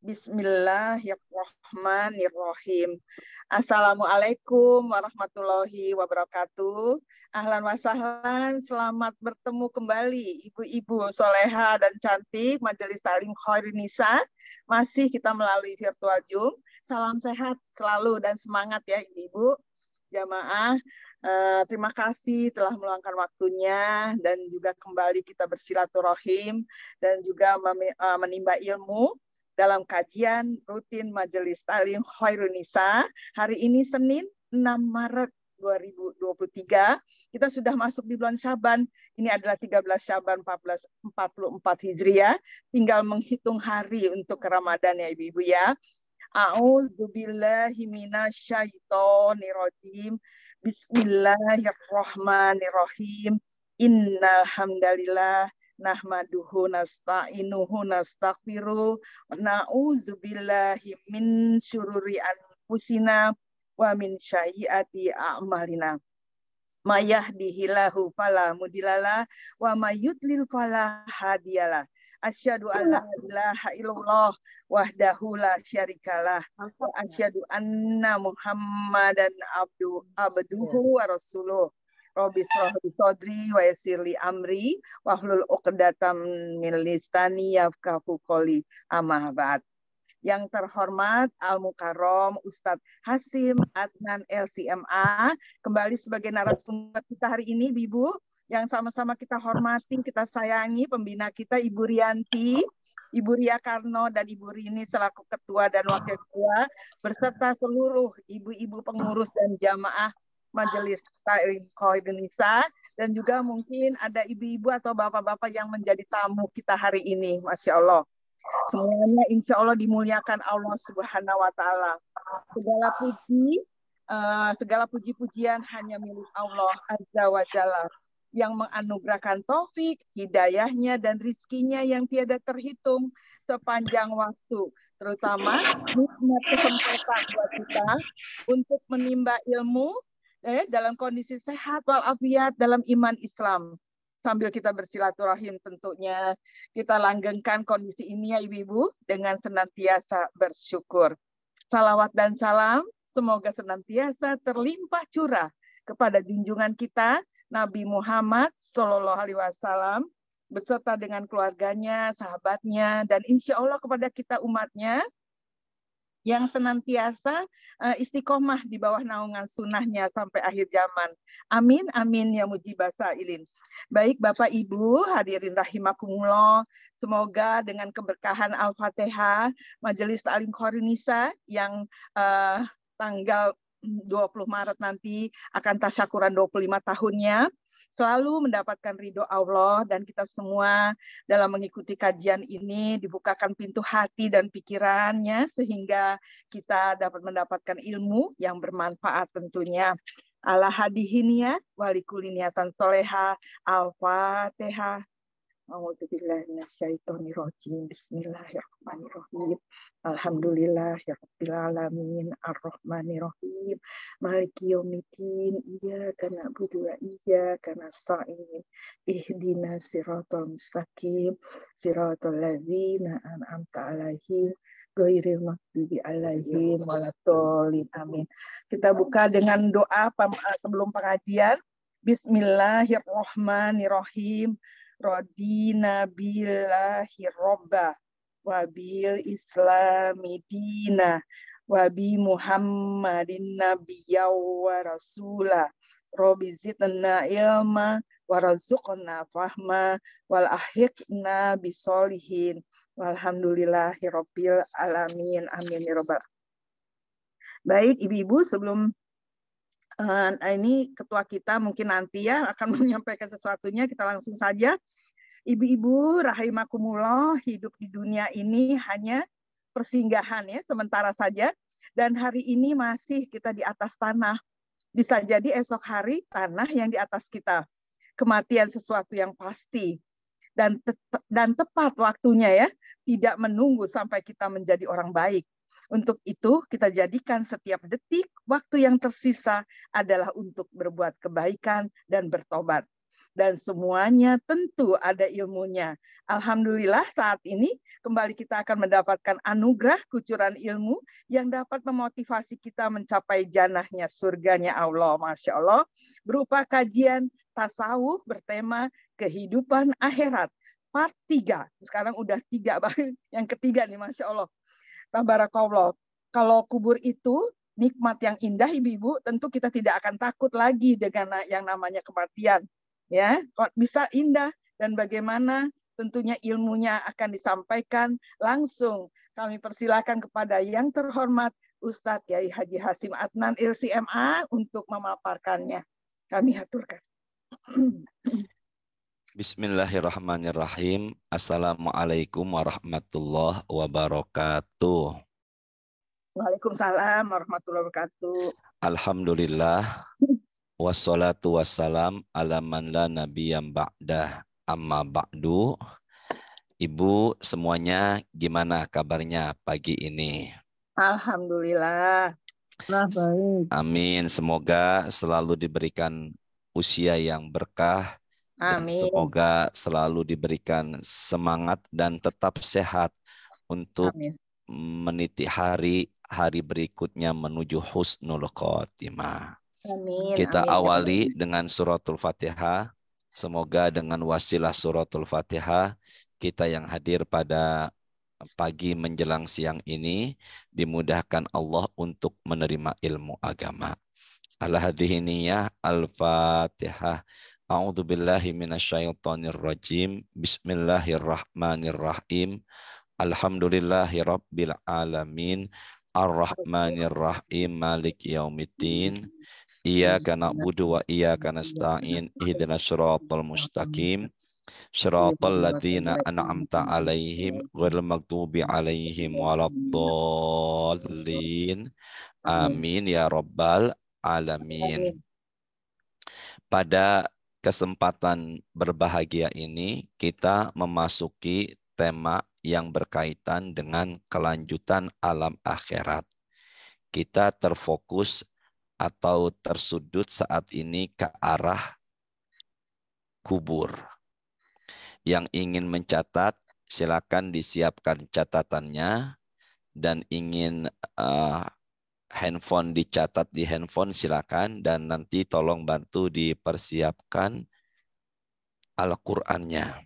Bismillahirrahmanirrahim. Assalamualaikum warahmatullahi wabarakatuh. Ahlan wa sahlan, selamat bertemu kembali ibu-ibu soleha dan cantik Majelis Ta'lim Khairin Nisa. Masih kita melalui virtual Zoom. Salam sehat selalu dan semangat ya ibu-ibu jamaah. Terima kasih telah meluangkan waktunya dan juga kembali kita bersilaturahim dan juga menimba ilmu dalam kajian rutin Majelis Ta'lim Khairin Nisa. Hari ini Senin 6 Maret 2023. Kita sudah masuk di bulan Syaban. Ini adalah 13 Syaban 1444 Hijriah. Tinggal menghitung hari untuk Ramadan ya ibu-ibu ya. A'udzubillahi minasyaitonirrajim. Bismillahirrahmanirrahim. Innal hamdalillah nahmaduhu nasta'inuhu nastaghfiruh wa na'udzubillahi min syururi anfusina wa min sayyiati a'malina. May yahdihillahu fala mudhillalah wa may yudlil fala hadiyalah. Asyhadu an la ilaha illallah wahdahu la syarikalah wa asyhadu anna Muhammadan abduhu wa rasuluh. Rabbi shrah li sadri wa yassir li amri wahlul 'uqdatam min lisani yafqahu qawli. Amma ba'd. Yang terhormat Al-Mukarrom Ustadz Hasyim Adnan LCMA kembali sebagai narasumber kita hari ini, Ibu, yang sama-sama kita hormati, kita sayangi pembina kita Ibu Rianti, Ibu Ria Karno dan Ibu Rini selaku ketua dan wakil ketua beserta seluruh ibu-ibu pengurus dan jamaah Majelis Ta'lim Khairin Nisa, dan juga mungkin ada ibu-ibu atau bapak-bapak yang menjadi tamu kita hari ini. Masya Allah. Semuanya insya Allah dimuliakan Allah Subhanahu wa Ta'ala. Segala puji-pujian hanya milik Allah Azza wa Jalla yang menganugerahkan taufik, hidayahnya dan rizkinya yang tiada terhitung sepanjang waktu, terutama nikmat kesempatan buat kita untuk menimba ilmu dalam kondisi sehat walafiat dalam iman Islam. Sambil kita bersilaturahim tentunya kita langgengkan kondisi ini ya ibu-ibu dengan senantiasa bersyukur. Salawat dan salam semoga senantiasa terlimpah curah kepada junjungan kita Nabi Muhammad SAW beserta dengan keluarganya, sahabatnya, dan insya Allah kepada kita umatnya yang senantiasa istiqomah di bawah naungan sunnahnya sampai akhir zaman. Amin, amin ya mujibah sa'ilin. Baik Bapak Ibu, hadirin rahimakumullah, semoga dengan keberkahan Al-Fatihah, Majelis Ta'lim Khairin Nisa yang tanggal 20 Maret nanti akan tasyakuran 25 tahunnya, selalu mendapatkan ridho Allah, dan kita semua dalam mengikuti kajian ini dibukakan pintu hati dan pikirannya sehingga kita dapat mendapatkan ilmu yang bermanfaat tentunya. Ala hadihiniyah walikuli niatan soleha. Al-Fatihah. A'udzubillahiminasyaitonirrajim. Bismillahirrahmanirrahim. Alhamdulillahirabbil alamin arrahmanirrahim maliki yaumiddin iyyaka na'budu wa iyyaka nasta'in ihdinas siratal mustaqim siratal ladzina an'amta 'alaihim ghairil maghdubi 'alaihim waladdallin. Amin. Kita buka dengan doa sebelum pengajian. Bismillahirrahmanirrahim. Radina billahi robba wa bil islami dina wa bi muhammadin nabiyya wa rasula rabbi zidna ilma wa razuqna fahma wal ahiqna bisolihin walhamdulillahi rabbil alamin. Amin ya rabbal. Baik ibu-ibu, sebelum ini ketua kita mungkin nanti ya akan menyampaikan sesuatunya, kita langsung saja. Ibu-ibu rahimakumullah, hidup di dunia ini hanya persinggahan ya, sementara saja, dan hari ini masih kita di atas tanah. Bisa jadi esok hari tanah yang di atas kita. Kematian sesuatu yang pasti dan tepat waktunya ya, tidak menunggu sampai kita menjadi orang baik. Untuk itu, kita jadikan setiap detik waktu yang tersisa adalah untuk berbuat kebaikan dan bertobat. dan semuanya tentu ada ilmunya. Alhamdulillah saat ini kembali kita akan mendapatkan anugerah kucuran ilmu yang dapat memotivasi kita mencapai jannahnya surganya Allah. Masya Allah, berupa kajian tasawuf bertema kehidupan akhirat. Part 3. Sekarang udah 3, yang ketiga nih, Masya Allah. Tabarakallah. Kalau kubur itu nikmat yang indah, ibu-ibu, tentu kita tidak akan takut lagi dengan yang namanya kematian. Ya, kok bisa indah dan bagaimana tentunya ilmunya akan disampaikan langsung. Kami persilakan kepada yang terhormat Ustadz Yai Haji Hasim Adnan LCMA untuk memaparkannya. Kami haturkan. Bismillahirrahmanirrahim. Assalamualaikum warahmatullahi wabarakatuh. Waalaikumsalam warahmatullahi wabarakatuh. Alhamdulillah. Wassalatu wassalam ala man la nabiyyam ba'dah. Amma ba'du. Ibu semuanya gimana kabarnya pagi ini? Alhamdulillah. Nah, baik. Amin. Semoga selalu diberikan usia yang berkah. Dan Amin. semoga selalu diberikan semangat dan tetap sehat untuk Amin. meniti hari berikutnya menuju husnul khotimah. Amin. Kita Amin. awali dengan suratul Fatihah. Semoga dengan wasilah suratul Fatihah kita yang hadir pada pagi menjelang siang ini dimudahkan Allah untuk menerima ilmu agama. Al-hadhiniyah al-Fatihah. A'udzu billahi minasyaitonir rajim. Bismillahirrahmanirrahim. Alhamdulillahi rabbil alamin. Ar-Rahmanir Rahim. Maliki yaumiddin. Iyyaka na'budu wa iyyaka nasta'in. Ihdinas shiratal mustaqim. Shiratal ladzina an'amta 'alaihim ghairil maghdubi 'alaihim waladdallin. Amin ya rabbal alamin. Pada kesempatan berbahagia ini kita memasuki tema yang berkaitan dengan kelanjutan alam akhirat. Kita terfokus atau tersudut saat ini ke arah kubur. Yang ingin mencatat, silakan disiapkan catatannya, dan ingin handphone dicatat di handphone silakan, dan nanti tolong bantu dipersiapkan Al-Qur'annya.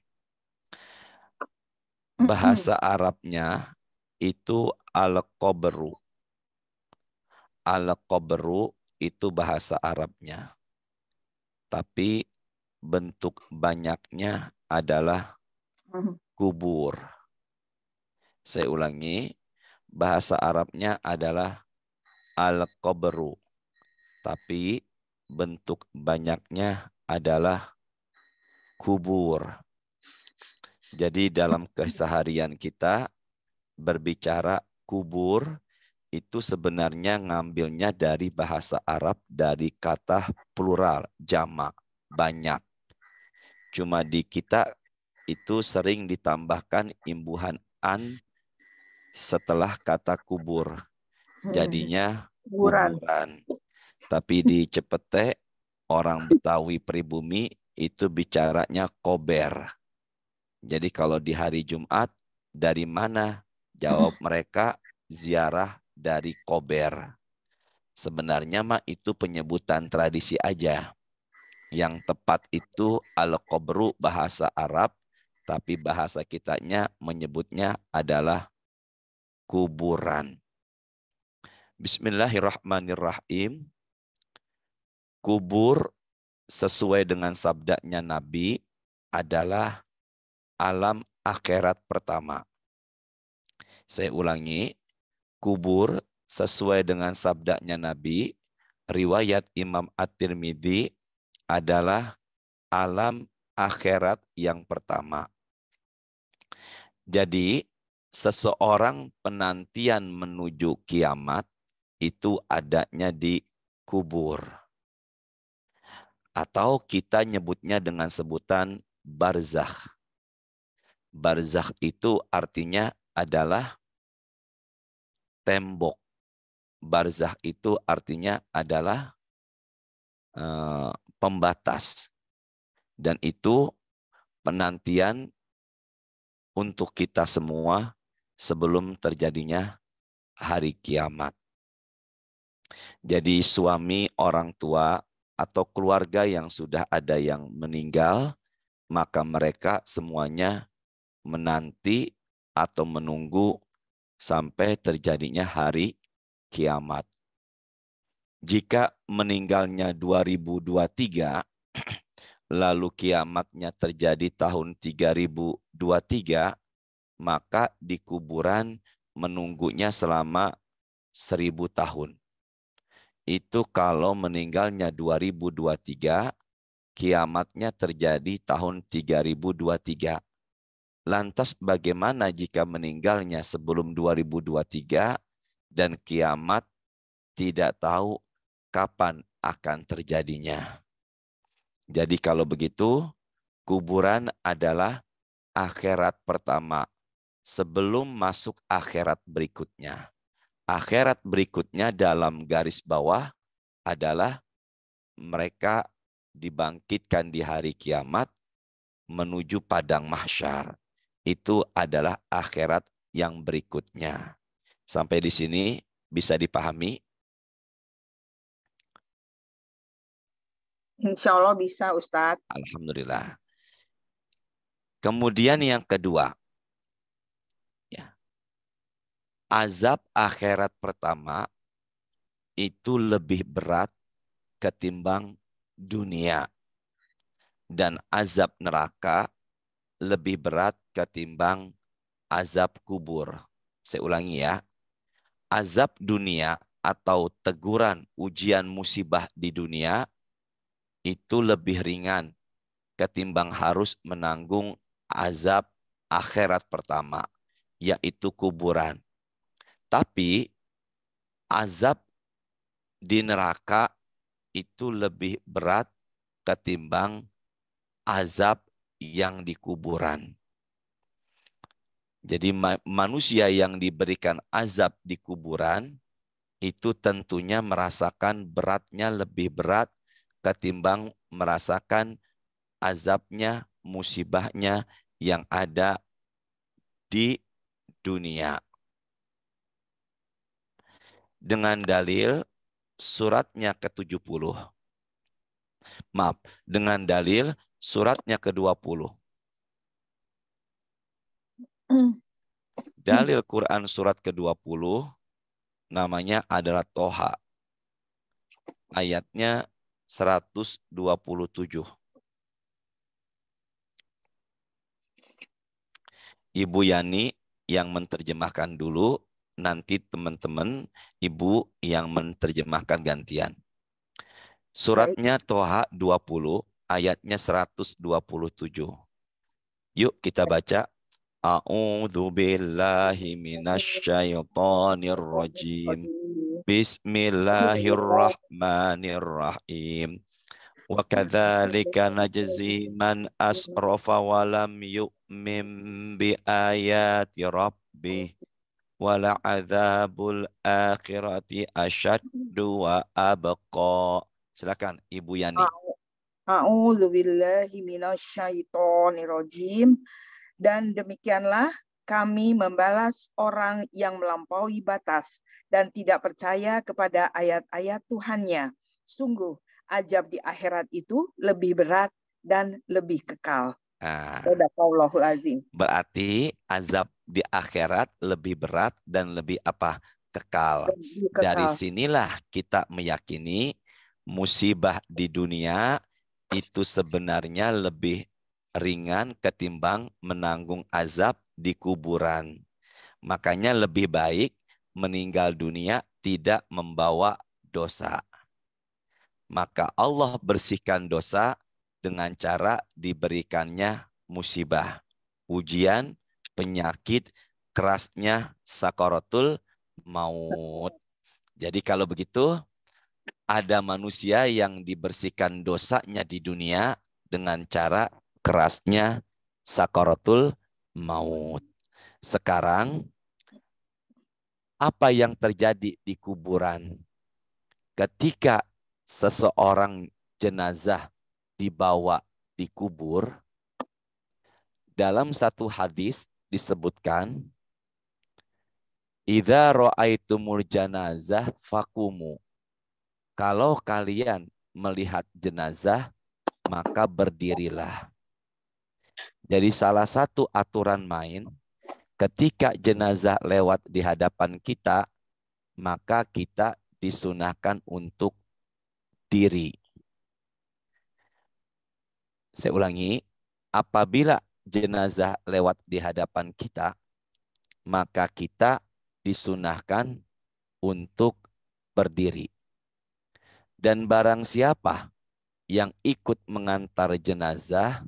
Bahasa Arabnya itu al-qabru. Al-qabru itu bahasa Arabnya. Tapi bentuk banyaknya adalah kubur. Saya ulangi, bahasa Arabnya adalah al-qabru. Tapi bentuk banyaknya adalah kubur. Jadi dalam keseharian kita berbicara kubur itu sebenarnya ngambilnya dari bahasa Arab dari kata plural, jamak, banyak. Cuma di kita itu sering ditambahkan imbuhan an setelah kata kubur. Jadinya kuburan. Tapi di Cepete orang Betawi pribumi itu bicaranya kober. Jadi kalau di hari Jumat, dari mana? Jawab mereka, ziarah dari kober. Sebenarnya mah itu penyebutan tradisi aja. Yang tepat itu al-qabru bahasa Arab, tapi bahasa kitanya menyebutnya adalah kuburan. Bismillahirrahmanirrahim. Kubur sesuai dengan sabdanya Nabi adalah alam akhirat pertama. Saya ulangi, kubur sesuai dengan sabdanya Nabi, riwayat Imam At-Tirmidzi adalah alam akhirat yang pertama. Jadi, seseorang penantian menuju kiamat itu adanya di kubur. Atau kita nyebutnya dengan sebutan barzakh. Barzakh itu artinya adalah tembok. Barzakh itu artinya adalah pembatas. Dan itu penantian untuk kita semua sebelum terjadinya hari kiamat. Jadi suami, orang tua, atau keluarga yang sudah ada yang meninggal, maka mereka semuanya menanti atau menunggu sampai terjadinya hari kiamat. Jika meninggalnya 2023, lalu kiamatnya terjadi tahun 3023, maka di kuburan menunggunya selama 1000 tahun. Itu kalau meninggalnya 2023, kiamatnya terjadi tahun 3023. Lantas bagaimana jika meninggalnya sebelum 2023 dan kiamat tidak tahu kapan akan terjadinya? Jadi kalau begitu, kuburan adalah akhirat pertama sebelum masuk akhirat berikutnya. Akhirat berikutnya dalam garis bawah adalah mereka dibangkitkan di hari kiamat menuju padang mahsyar. Itu adalah akhirat yang berikutnya. Sampai di sini bisa dipahami? Insya Allah bisa, Ustadz. Alhamdulillah. Kemudian yang kedua, ya, azab akhirat pertama itu lebih berat ketimbang dunia. Dan azab neraka lebih berat ketimbang azab kubur. Saya ulangi ya. Azab dunia atau teguran ujian musibah di dunia itu lebih ringan ketimbang harus menanggung azab akhirat pertama, yaitu kuburan. Tapi azab di neraka itu lebih berat ketimbang azab yang di kuburan. Jadi manusia yang diberikan azab di kuburan itu tentunya merasakan beratnya lebih berat ketimbang merasakan azabnya, musibahnya yang ada di dunia. Dengan dalil suratnya ke-70. Maaf, dengan dalil suratnya ke-20. Dalil Quran surat ke-20 namanya adalah Toha. Ayatnya 127. Ibu Yani yang menerjemahkan dulu, nanti teman-teman ibu yang menerjemahkan gantian. Suratnya Toha 20, ayatnya 127. Yuk kita baca. A'udzu billahi minasyaitonir rajim. Bismillahirrahmanirrahim. Wa kadzalika najzi man asrafa wa lam yu'min bi ayati rabbih wa la'adzabul akhirati asyaddu wa abqa. Silakan Ibu Yani. A'udzubillahi minasyaitonirrajim. Dan demikianlah kami membalas orang yang melampaui batas dan tidak percaya kepada ayat-ayat Tuhannya. Sungguh, azab di akhirat itu lebih berat dan lebih kekal. Sadaqallahul azim. Berarti azab di akhirat lebih berat dan lebih apa? Kekal. Dari sinilah kita meyakini musibah di dunia itu sebenarnya lebih ringan ketimbang menanggung azab di kuburan. Makanya lebih baik meninggal dunia tidak membawa dosa. Maka Allah bersihkan dosa dengan cara diberikannya musibah, ujian, penyakit, kerasnya sakaratul maut. Jadi kalau begitu, ada manusia yang dibersihkan dosanya di dunia dengan cara kerasnya sakaratul maut. Sekarang, apa yang terjadi di kuburan? Ketika seseorang jenazah dibawa dikubur, dalam satu hadis disebutkan, idza ra'aitumul janazah fakumu. Kalau kalian melihat jenazah, maka berdirilah. Jadi salah satu aturan main, ketika jenazah lewat di hadapan kita, maka kita disunahkan untuk diri. Saya ulangi, apabila jenazah lewat di hadapan kita, maka kita disunahkan untuk berdiri. Dan barang siapa yang ikut mengantar jenazah,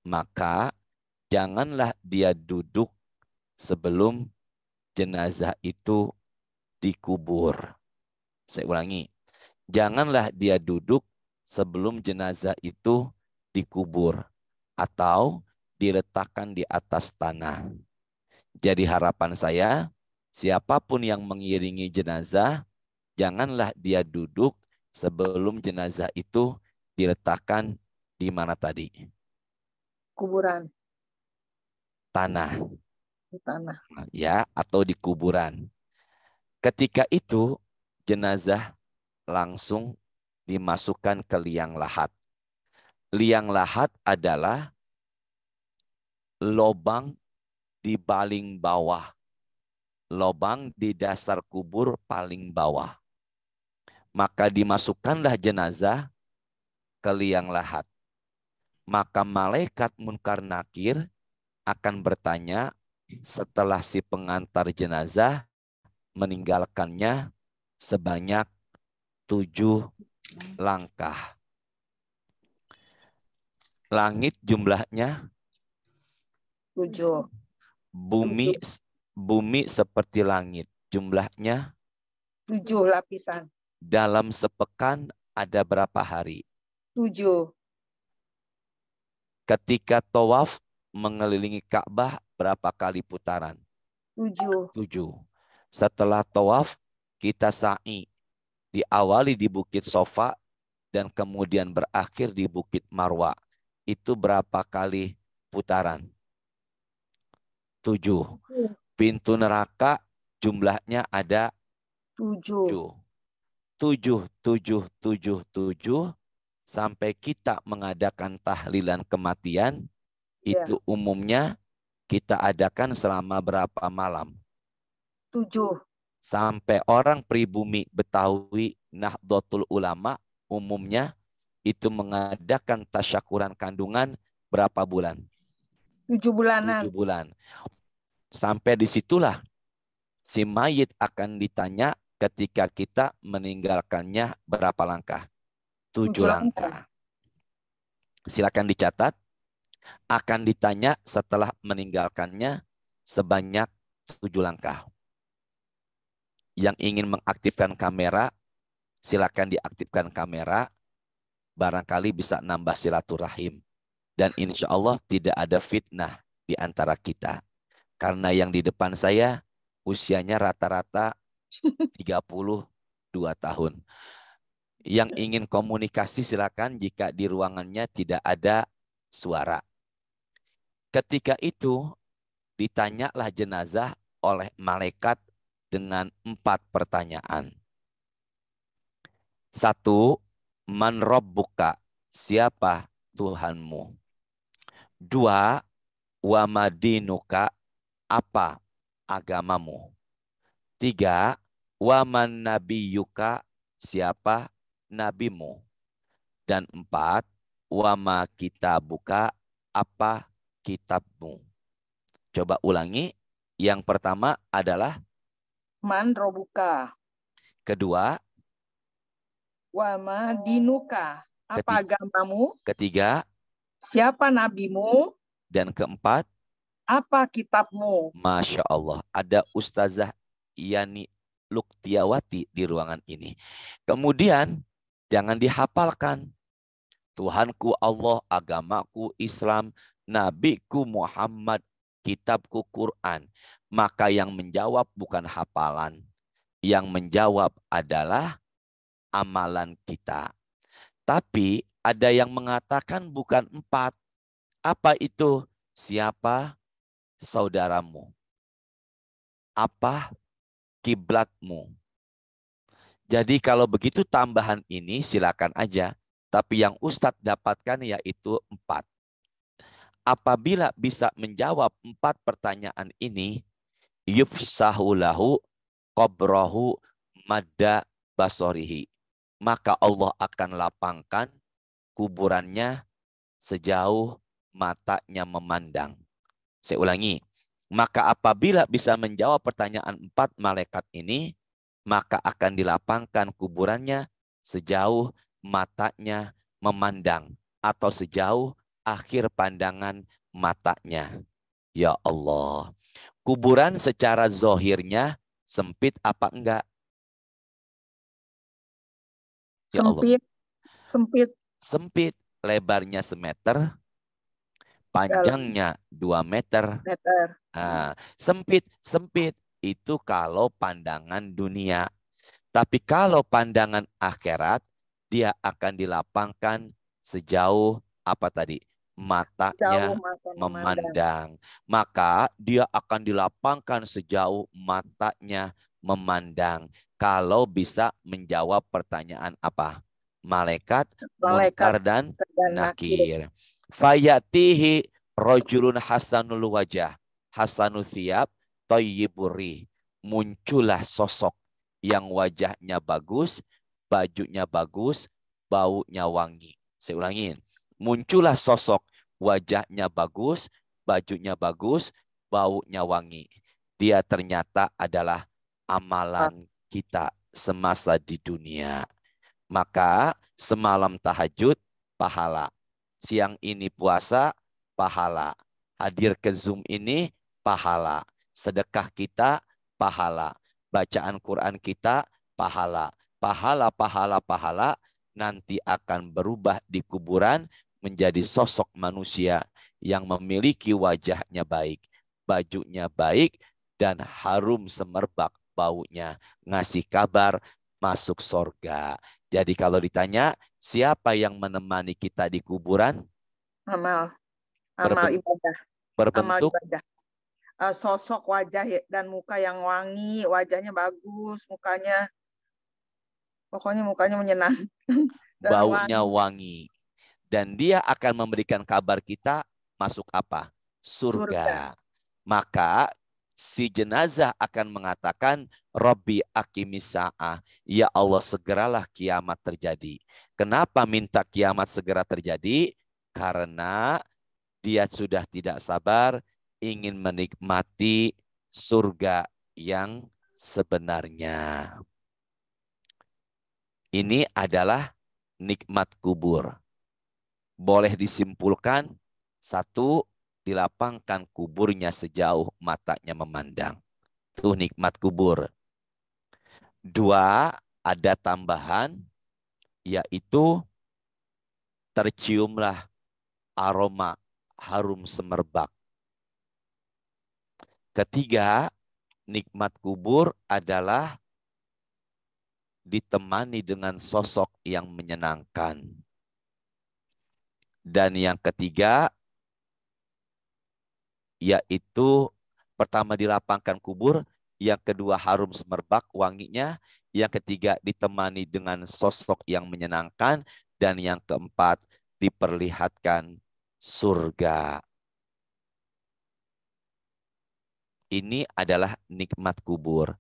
maka janganlah dia duduk sebelum jenazah itu dikubur. Saya ulangi, janganlah dia duduk sebelum jenazah itu dikubur atau diletakkan di atas tanah. Jadi harapan saya, siapapun yang mengiringi jenazah, janganlah dia duduk sebelum jenazah itu diletakkan di mana tadi? Kuburan. Tanah. Di tanah. Ya, atau di kuburan. Ketika itu, jenazah langsung dimasukkan ke liang lahat. Liang lahat adalah lobang di paling bawah. Lobang di dasar kubur paling bawah. Maka dimasukkanlah jenazah ke liang lahat. Maka malaikat Munkar Nakir akan bertanya setelah si pengantar jenazah meninggalkannya sebanyak 7 langkah. Langit jumlahnya 7. Bumi seperti langit. Jumlahnya 7 lapisan. dalam sepekan ada berapa hari? 7. Ketika tawaf mengelilingi Ka'bah berapa kali putaran? 7. 7. Setelah tawaf kita sa'i. Diawali di Bukit Sofa dan kemudian berakhir di Bukit Marwa. Itu berapa kali putaran? 7. Pintu neraka jumlahnya ada 7. 7, 7, 7, 7. Sampai kita mengadakan tahlilan kematian, itu umumnya kita adakan selama berapa malam? 7. Sampai orang pribumi Betawi Nahdlatul Ulama umumnya itu mengadakan tasyakuran kandungan berapa bulan? 7 bulanan. 7 bulan. Sampai disitulah si mayit akan ditanya ketika kita meninggalkannya berapa langkah? 7 langkah. Silakan dicatat. Akan ditanya setelah meninggalkannya sebanyak 7 langkah. Yang ingin mengaktifkan kamera, silakan diaktifkan kamera. Barangkali bisa nambah silaturahim. Dan insya Allah tidak ada fitnah di antara kita. Karena yang di depan saya usianya rata-rata 32 tahun. Yang ingin komunikasi silakan jika di ruangannya tidak ada suara. Ketika itu ditanyalah jenazah oleh malaikat dengan 4 pertanyaan. 1, man rabbuka, siapa Tuhanmu? 2, wa madinuka, apa agamamu? 3, wa man nabiyuka, siapa nabimu? Dan 4, wa ma kitabuka, apa kitabmu? Coba ulangi. Yang pertama adalah man robuka. Kedua, wa ma dinuka, apa agamamu? Ketiga, siapa nabimu? Dan keempat, apa kitabmu? Masya Allah, ada Ustazah Yani Luktiawati di ruangan ini. Kemudian jangan dihafalkan. Tuhanku Allah, agamaku Islam, nabiku Muhammad, kitabku Quran. Maka yang menjawab bukan hafalan. Yang menjawab adalah amalan kita. Tapi Ada yang mengatakan bukan 4. Apa itu? Siapa saudaramu? Apa kiblatmu? Jadi kalau begitu tambahan ini silakan aja. Tapi yang Ustadz dapatkan yaitu 4. Apabila bisa menjawab 4 pertanyaan ini, yufsahu lahu qabrahu madda basorihi. Maka Allah akan lapangkan kuburannya sejauh matanya memandang. Saya ulangi. Maka apabila bisa menjawab pertanyaan 4 malaikat ini, maka akan dilapangkan kuburannya sejauh matanya memandang atau sejauh akhir pandangan matanya. Ya Allah. Kuburan secara zohirnya sempit apa enggak? Ya Allah. Sempit, sempit, Sempit. Lebarnya semeter, dalam panjangnya 2 meter. meter. Nah, sempit, sempit. Itu kalau pandangan dunia. Tapi kalau pandangan akhirat, dia akan dilapangkan sejauh apa tadi? Jauh Matanya mata memandang. memandang. Maka dia akan dilapangkan sejauh matanya memandang. Kalau bisa menjawab pertanyaan apa? Malaikat, Malaikat munkar dan dan nakir. nakir. Fayatihi rojulun hasanul wajah. Hasanul thiyab, toyiburi. Muncullah sosok yang wajahnya bagus, bajunya bagus, baunya wangi. Saya ulangin. Muncullah sosok wajahnya bagus, bajunya bagus, baunya wangi. Dia ternyata adalah amalan kita semasa di dunia. Maka semalam tahajud, pahala. Siang ini puasa, pahala. Hadir ke Zoom ini, pahala. Sedekah kita, pahala. Bacaan Quran kita, pahala. Pahala, pahala, pahala nanti akan berubah di kuburan menjadi sosok manusia yang memiliki wajahnya baik, bajunya baik, dan harum semerbak baunya. Ngasih kabar masuk sorga. Jadi kalau ditanya, siapa yang menemani kita di kuburan? Amal, amal Berbentuk, ibadah, amal berbentuk ibadah. Sosok wajah dan muka yang wangi, wajahnya bagus, mukanya, pokoknya mukanya menyenangkan dan baunya wangi. wangi. Dan dia akan memberikan kabar kita masuk apa? Surga. Surga. Maka si jenazah akan mengatakan, Robbi akimis sa'ah. Ya Allah, segeralah kiamat terjadi. Kenapa minta kiamat segera terjadi? Karena dia sudah tidak sabar ingin menikmati surga yang sebenarnya. Ini adalah nikmat kubur. Boleh disimpulkan, satu, dilapangkan kuburnya sejauh matanya memandang. Itu nikmat kubur. Dua, ada tambahan, yaitu terciumlah aroma harum semerbak. Ketiga, nikmat kubur adalah ditemani dengan sosok yang menyenangkan. Dan yang ketiga, yaitu pertama dilapangkan kubur, yang kedua harum semerbak wanginya, yang ketiga ditemani dengan sosok yang menyenangkan, dan yang keempat diperlihatkan surga. Ini adalah nikmat kubur.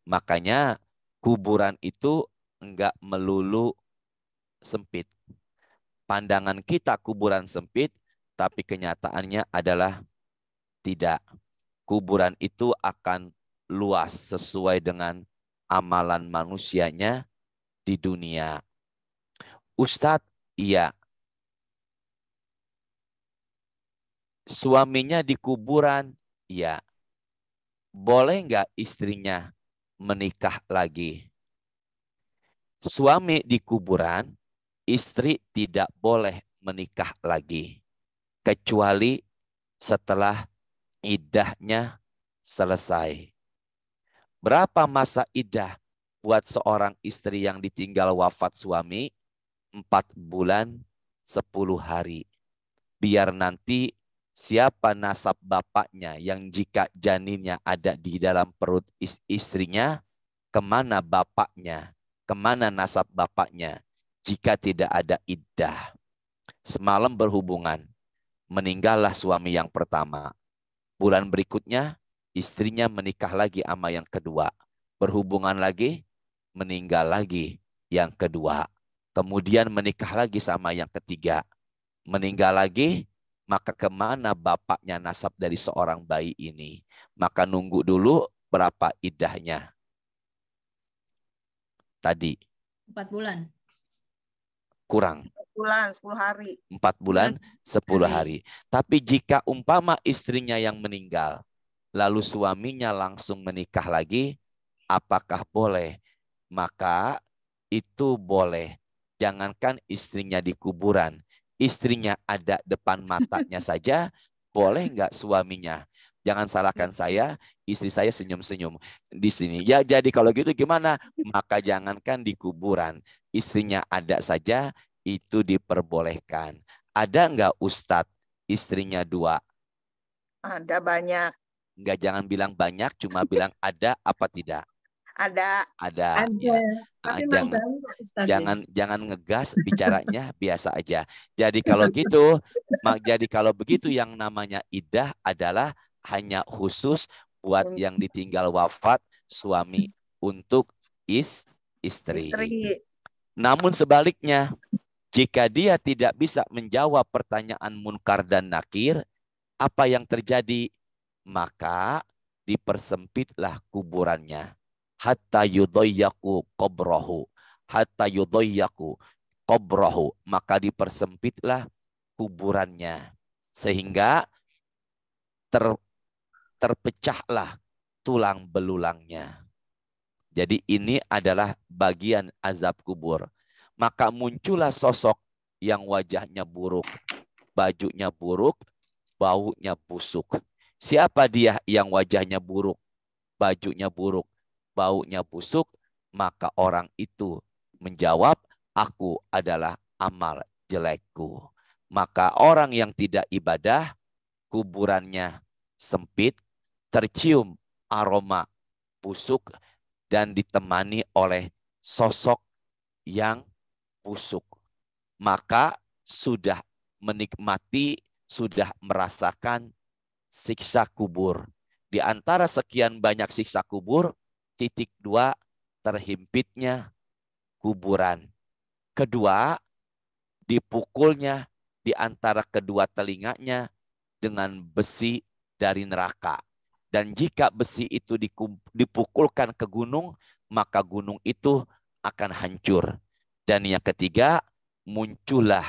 Makanya kuburan itu enggak melulu sempit. Pandangan kita kuburan sempit, tapi kenyataannya adalah tidak. Kuburan itu akan luas sesuai dengan amalan manusianya di dunia. Ustadz, iya. Suaminya di kuburan, iya. Boleh nggak istrinya menikah lagi? Suami di kuburan, istri tidak boleh menikah lagi. Kecuali setelah iddahnya selesai. Berapa masa iddah buat seorang istri yang ditinggal wafat suami? 4 bulan 10 hari. Biar nanti siapa nasab bapaknya yang jika janinnya ada di dalam perut istrinya, kemana bapaknya, kemana nasab bapaknya jika tidak ada iddah. Semalam berhubungan, meninggallah suami yang pertama. Bulan berikutnya, istrinya menikah lagi sama yang kedua. Berhubungan lagi, meninggal lagi yang kedua. Kemudian menikah lagi sama yang ketiga. Meninggal lagi, maka kemana bapaknya nasab dari seorang bayi ini? Maka nunggu dulu berapa iddahnya. Tadi. 4 bulan. Kurang. 4 bulan, 10 hari. 4 bulan, 10 hari. Tapi jika umpama istrinya yang meninggal, lalu suaminya langsung menikah lagi, apakah boleh? Maka itu boleh. Jangankan istrinya di kuburan, istrinya ada depan matanya saja, boleh nggak suaminya? Jangan salahkan saya, istri saya senyum-senyum di sini. Ya, jadi kalau gitu gimana? Maka jangankan di kuburan, istrinya ada saja, itu diperbolehkan. Ada nggak Ustadz istrinya 2? Ada banyak. Nggak, jangan bilang banyak, cuma bilang ada apa tidak? Ada. Ada. Ya. Nah, jangan ngegas bicaranya, biasa aja. Jadi kalau gitu, jadi kalau begitu yang namanya iddah adalah hanya khusus buat yang ditinggal wafat suami untuk istri. Namun sebaliknya, jika dia tidak bisa menjawab pertanyaan munkar dan nakir, apa yang terjadi? Maka dipersempitlah kuburannya. Hatta yudayyaku qabrahu. Hatta yudayyaku qabrahu. Maka dipersempitlah kuburannya. Sehingga terpecahlah tulang belulangnya. Jadi ini adalah bagian azab kubur. Maka muncullah sosok yang wajahnya buruk, bajunya buruk, baunya busuk. Siapa dia yang wajahnya buruk, bajunya buruk, baunya busuk? Maka orang itu menjawab, aku adalah amal jelekku. Maka orang yang tidak ibadah, kuburannya sempit, tercium aroma busuk, dan ditemani oleh sosok yang busuk. Maka sudah menikmati, sudah merasakan siksa kubur. Di antara sekian banyak siksa kubur, titik 2, terhimpitnya kuburan. Kedua, dipukulnya di antara kedua telinganya dengan besi dari neraka. Dan jika besi itu dipukulkan ke gunung, maka gunung itu akan hancur. Dan yang ketiga, muncullah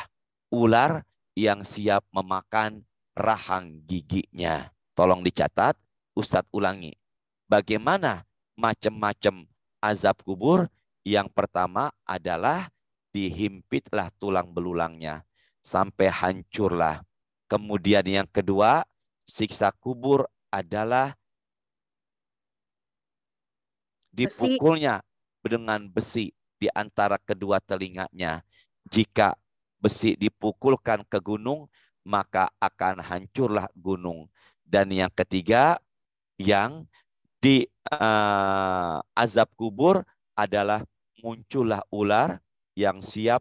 ular yang siap memakan rahang giginya. Tolong dicatat, Ustadz ulangi. Bagaimana macam-macam azab kubur? Yang pertama adalah dihimpitlah tulang belulangnya sampai hancurlah. Kemudian yang kedua, siksa kubur adalah dipukulnya dengan besi di antara kedua telinganya. Jika besi dipukulkan ke gunung, maka akan hancurlah gunung. Dan yang ketiga, yang di azab kubur adalah muncullah ular yang siap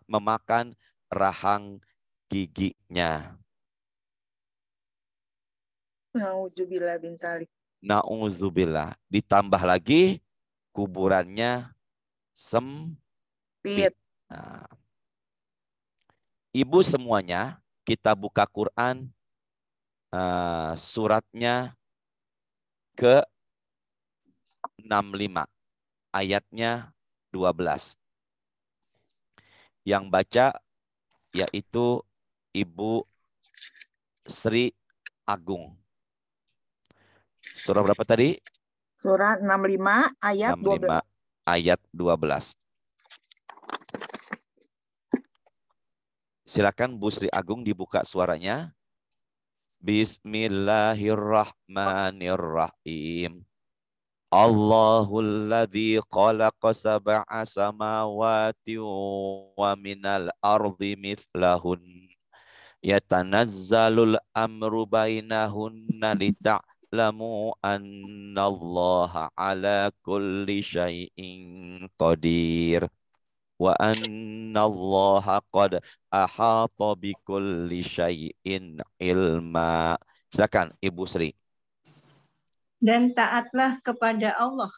memakan rahang giginya. Nauzubillah bin Salik. Nauzubillah. Ditambah lagi kuburannya sempit. Nah. Ibu semuanya, kita buka Quran suratnya ke 65, ayatnya 12. Yang baca yaitu Ibu Sri Agung. Surah berapa tadi? Surah 65 ayat 65 ayat 12. Silakan Bu Sri Agung dibuka suaranya. Bismillahirrahmanirrahim. Allahul ladzi khalaqa sab'a samawati wa minal ardi mithlahun yatanazzalul amru bainahunna lita'lamu annallaha ala kulli syai'in qadir wa annallaha qad ahata bikulli syai'in ilma. Silakan Ibu Sri. Dan taatlah kepada Allah.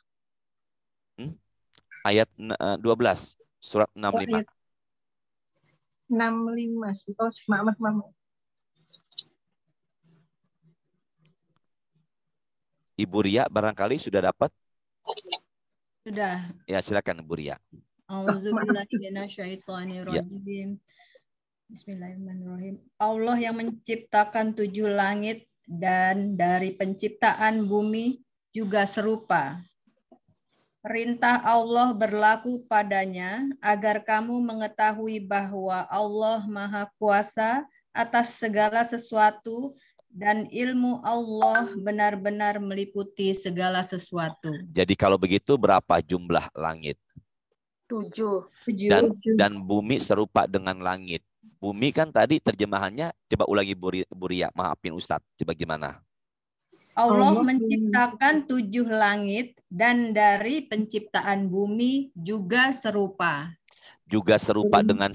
Ayat 12 surat 65. Ayat 65. Oh, maaf. Ibu Ria barangkali sudah dapat? Sudah. Ya, silakan Ibu Ria. Auzubillahi minasyaitonirrajim. Bismillahirrahmanirrahim. Allah yang menciptakan 7 langit dan dari penciptaan bumi juga serupa. Perintah Allah berlaku padanya agar kamu mengetahui bahwa Allah Maha Kuasa atas segala sesuatu dan ilmu Allah benar-benar meliputi segala sesuatu. Jadi kalau begitu berapa jumlah langit? 7. Dan bumi serupa dengan langit. Bumi kan tadi terjemahannya, coba ulangi Bu Ria, maafin Ustadz, coba gimana? Allah menciptakan 7 langit dan dari penciptaan bumi juga serupa. Juga serupa dengan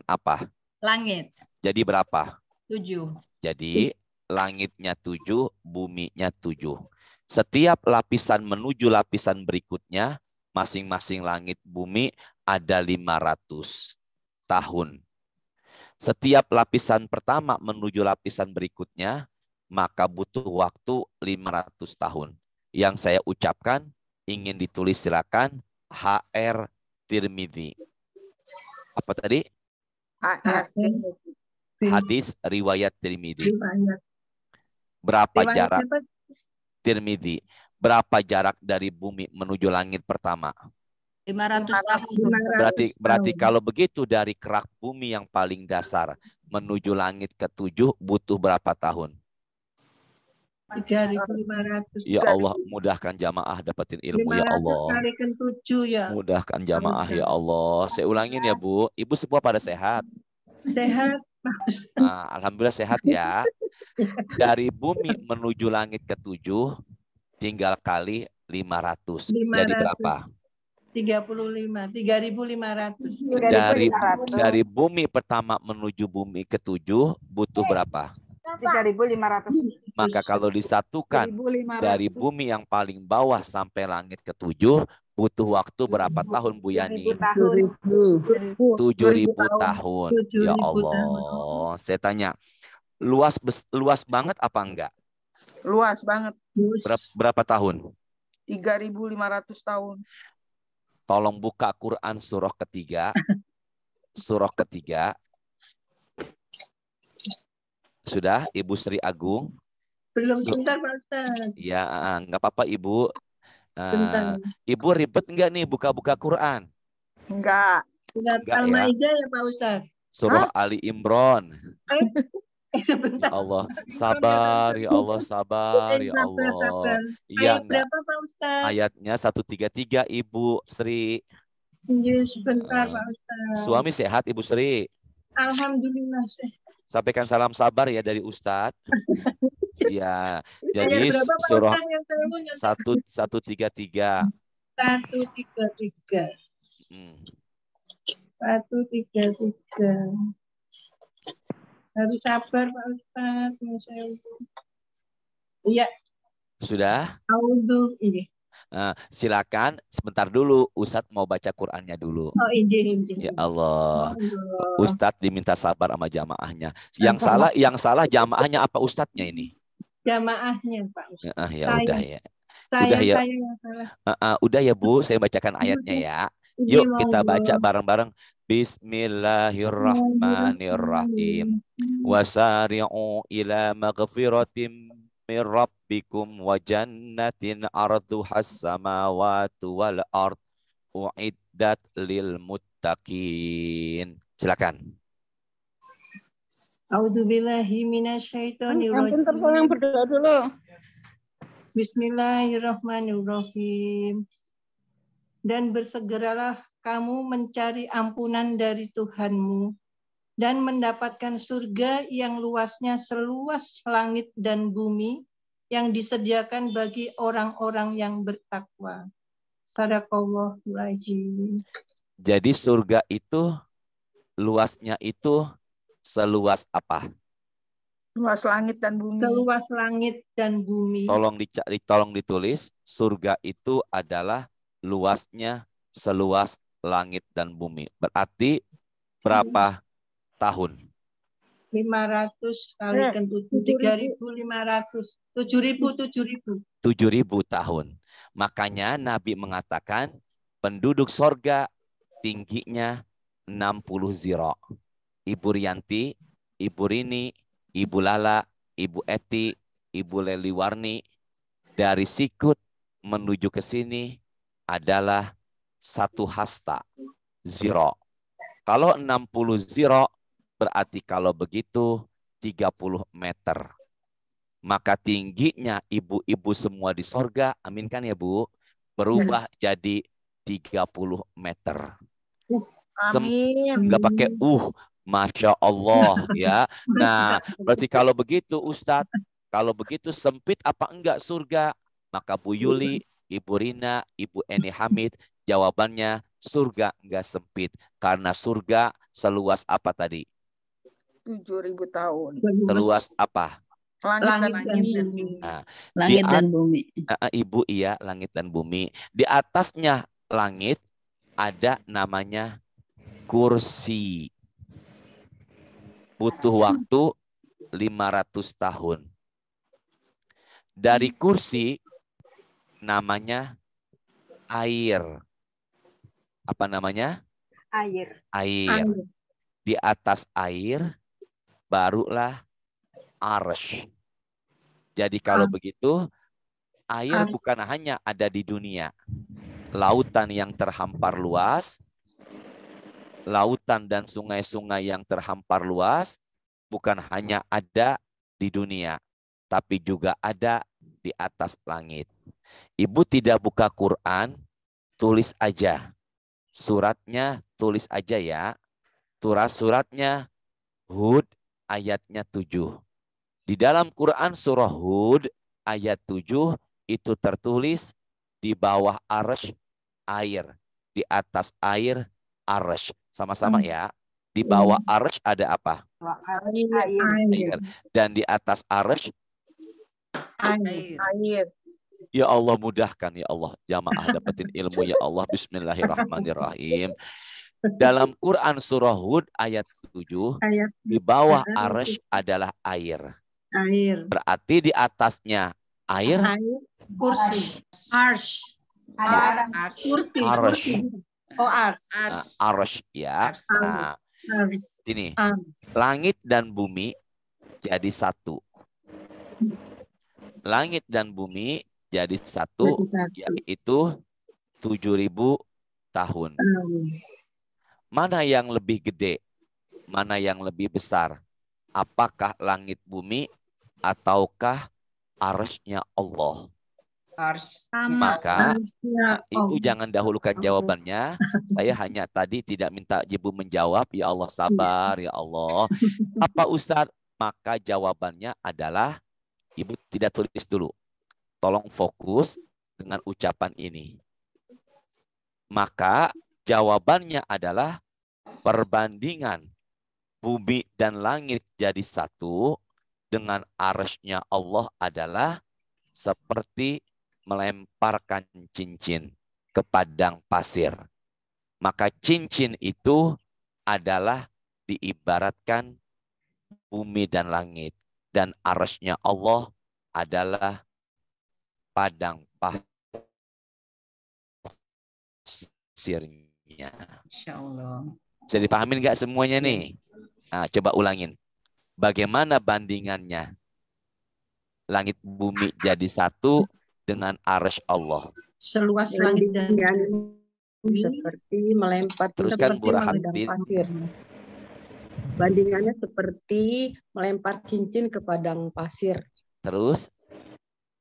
apa? Langit. Jadi berapa? 7. Jadi langitnya 7, buminya 7. Setiap lapisan menuju lapisan berikutnya, masing-masing langit bumi ada 500 tahun. Setiap lapisan pertama menuju lapisan berikutnya, maka butuh waktu 500 tahun. Yang saya ucapkan, ingin ditulis silakan, HR Tirmidzi. Apa tadi? Hadis riwayat Tirmidzi. Berapa jarak Tirmidzi? Berapa jarak dari bumi menuju langit pertama? 500 tahun. Berarti kalau begitu dari kerak bumi yang paling dasar menuju langit ke-7 butuh berapa tahun? 3.500. Ya Allah, mudahkan jamaah dapatin ilmu ya Allah. 500 kalikan 7 ya. Mudahkan jamaah ya Allah. Saya ulangin ya Bu. Ibu semua pada sehat? Sehat. Nah, alhamdulillah sehat ya. Dari bumi menuju langit ke-7 tinggal kali 500. Jadi berapa? 35, 3.500. Dari bumi pertama menuju bumi ke-7 butuh berapa? 3.500. Maka kalau disatukan dari bumi yang paling bawah sampai langit ke-7 butuh waktu berapa tahun Bu Yani? 7.000 tahun. Ya Allah. Saya tanya, luas banget apa enggak? Luas banget. Berapa tahun? 3.500 tahun. Tolong buka Quran surah ketiga. Surah ketiga. Sudah, Ibu Sri Agung? Belum, sebentar Pak Ustaz. Ya, nggak apa-apa Ibu. Ibu ribet enggak nih buka-buka Quran? Enggak. Surat Al-Maidah ya Pak Ustaz. Surah Ali Imran. Sebentar. Ya Allah, sabar, ya Allah, sabar, ya Allah. Iya, berapa Pak Ustaz? Ayatnya 133 Ibu Sri. Sebentar Pak Ustaz. Suami sehat Ibu Sri? Alhamdulillah sehat. Sampaikan salam sabar ya dari Ustadz. Ya, jadi surah 133. 133. 133. Harus sabar Pak Ustadz. Iya. Sudah? Ini. Silakan sebentar dulu Ustadz mau baca Qurannya dulu. Oh, izin. Ya Allah. Ustadz diminta sabar sama jamaahnya. Yang salah jamaahnya apa Ustadznya ini? Jamaahnya Pak Ustadz. Ya udah ya. Udah ya. Udah ya Bu, saya bacakan ayatnya ya. Yuk kita baca bareng-bareng. Bismillahirrahmanirrahim. Wasari'u ila maghfiratim min rabbikum wa jannatin arduhas samawati wal ard uiddat lil muttaqin. Silakan. A'udzubillahi minasyaitonirrajim. Yang berdoa dulu. Bismillahirrahmanirrahim. Dan bersegeralah kamu mencari ampunan dari Tuhanmu dan mendapatkan surga yang luasnya seluas langit dan bumi yang disediakan bagi orang-orang yang bertakwa. Sadaqallahul Azim. Jadi surga itu luasnya itu seluas apa? Luas langit dan bumi. Seluas langit dan bumi. Tolong ditulis, surga itu adalah luasnya seluas langit dan bumi. Berarti berapa tahun? 500 kalikan 3.500. 7.000 tahun. Makanya Nabi mengatakan penduduk surga tingginya 60 ziro. Ibu Rianti, Ibu Rini, Ibu Lala, Ibu Eti, Ibu Leliwarni dari Sikut menuju ke sini adalah 1 hasta ziro. Kalau 60 ziro berarti kalau begitu 30 meter. Maka tingginya ibu-ibu semua di sorga, amin kan ya Bu, berubah jadi 30 meter. Amin. Nggak pakai Masya Allah ya. Nah, berarti kalau begitu Ustadz, kalau begitu sempit apa enggak surga? Maka Bu Yuli, Ibu Rina, Ibu Eni Hamid, jawabannya surga enggak sempit. Karena surga seluas apa tadi? 7.000 tahun. Seluas apa? Langit dan bumi. Nah, Langit dan bumi. Ibu, iya, langit dan bumi. Di atasnya langit ada namanya kursi. Butuh waktu 500 tahun. Dari kursi namanya air. Apa namanya? Air. Di atas air barulah arsy. Jadi kalau begitu, air bukan hanya ada di dunia. Lautan yang terhampar luas, lautan dan sungai-sungai yang terhampar luas, bukan hanya ada di dunia, tapi juga ada di atas langit. Ibu tidak buka Quran, tulis aja. Suratnya tulis aja ya. Suratnya Hud ayatnya 7. Di dalam Quran surah Hud ayat 7 itu tertulis di bawah arsy air, di atas air arsy. Sama-sama ya. Di bawah arsy ada apa? Air. Dan di atas arsy Air. Ya Allah, mudahkan ya Allah. Jamaah dapetin ilmu ya Allah. Bismillahirrahmanirrahim. Dalam Quran surah Hud ayat 7, di bawah arsy adalah air. Berarti di atasnya air, kursi. arsy. Oh, Arsy ya. Nah, ini langit dan bumi jadi satu. Langit dan bumi jadi satu, yaitu 7.000 tahun. Mana yang lebih gede? Mana yang lebih besar? Apakah langit bumi ataukah arsy-nya Allah? Maka Ibu jangan dahulukan jawabannya. Saya hanya tadi tidak minta Ibu menjawab. Ya Allah, sabar ya Allah. Apa Ustadz? Maka jawabannya adalah Ibu tidak tulis dulu. Tolong fokus dengan ucapan ini. Maka jawabannya adalah perbandingan bumi dan langit jadi satu dengan arsy-nya Allah adalah seperti melemparkan cincin ke padang pasir. Maka cincin itu adalah diibaratkan bumi dan langit. Dan arsy-nya Allah adalah padang pasirnya. Insya Allah. Bisa dipahamin nggak semuanya nih? Nah, coba ulangin. Bagaimana bandingannya? Langit bumi jadi satu dengan arsy Allah. Seluas langit dan seperti melempar Teruskan Bu Rahatin. Bandingannya seperti melempar cincin ke padang pasir. Terus?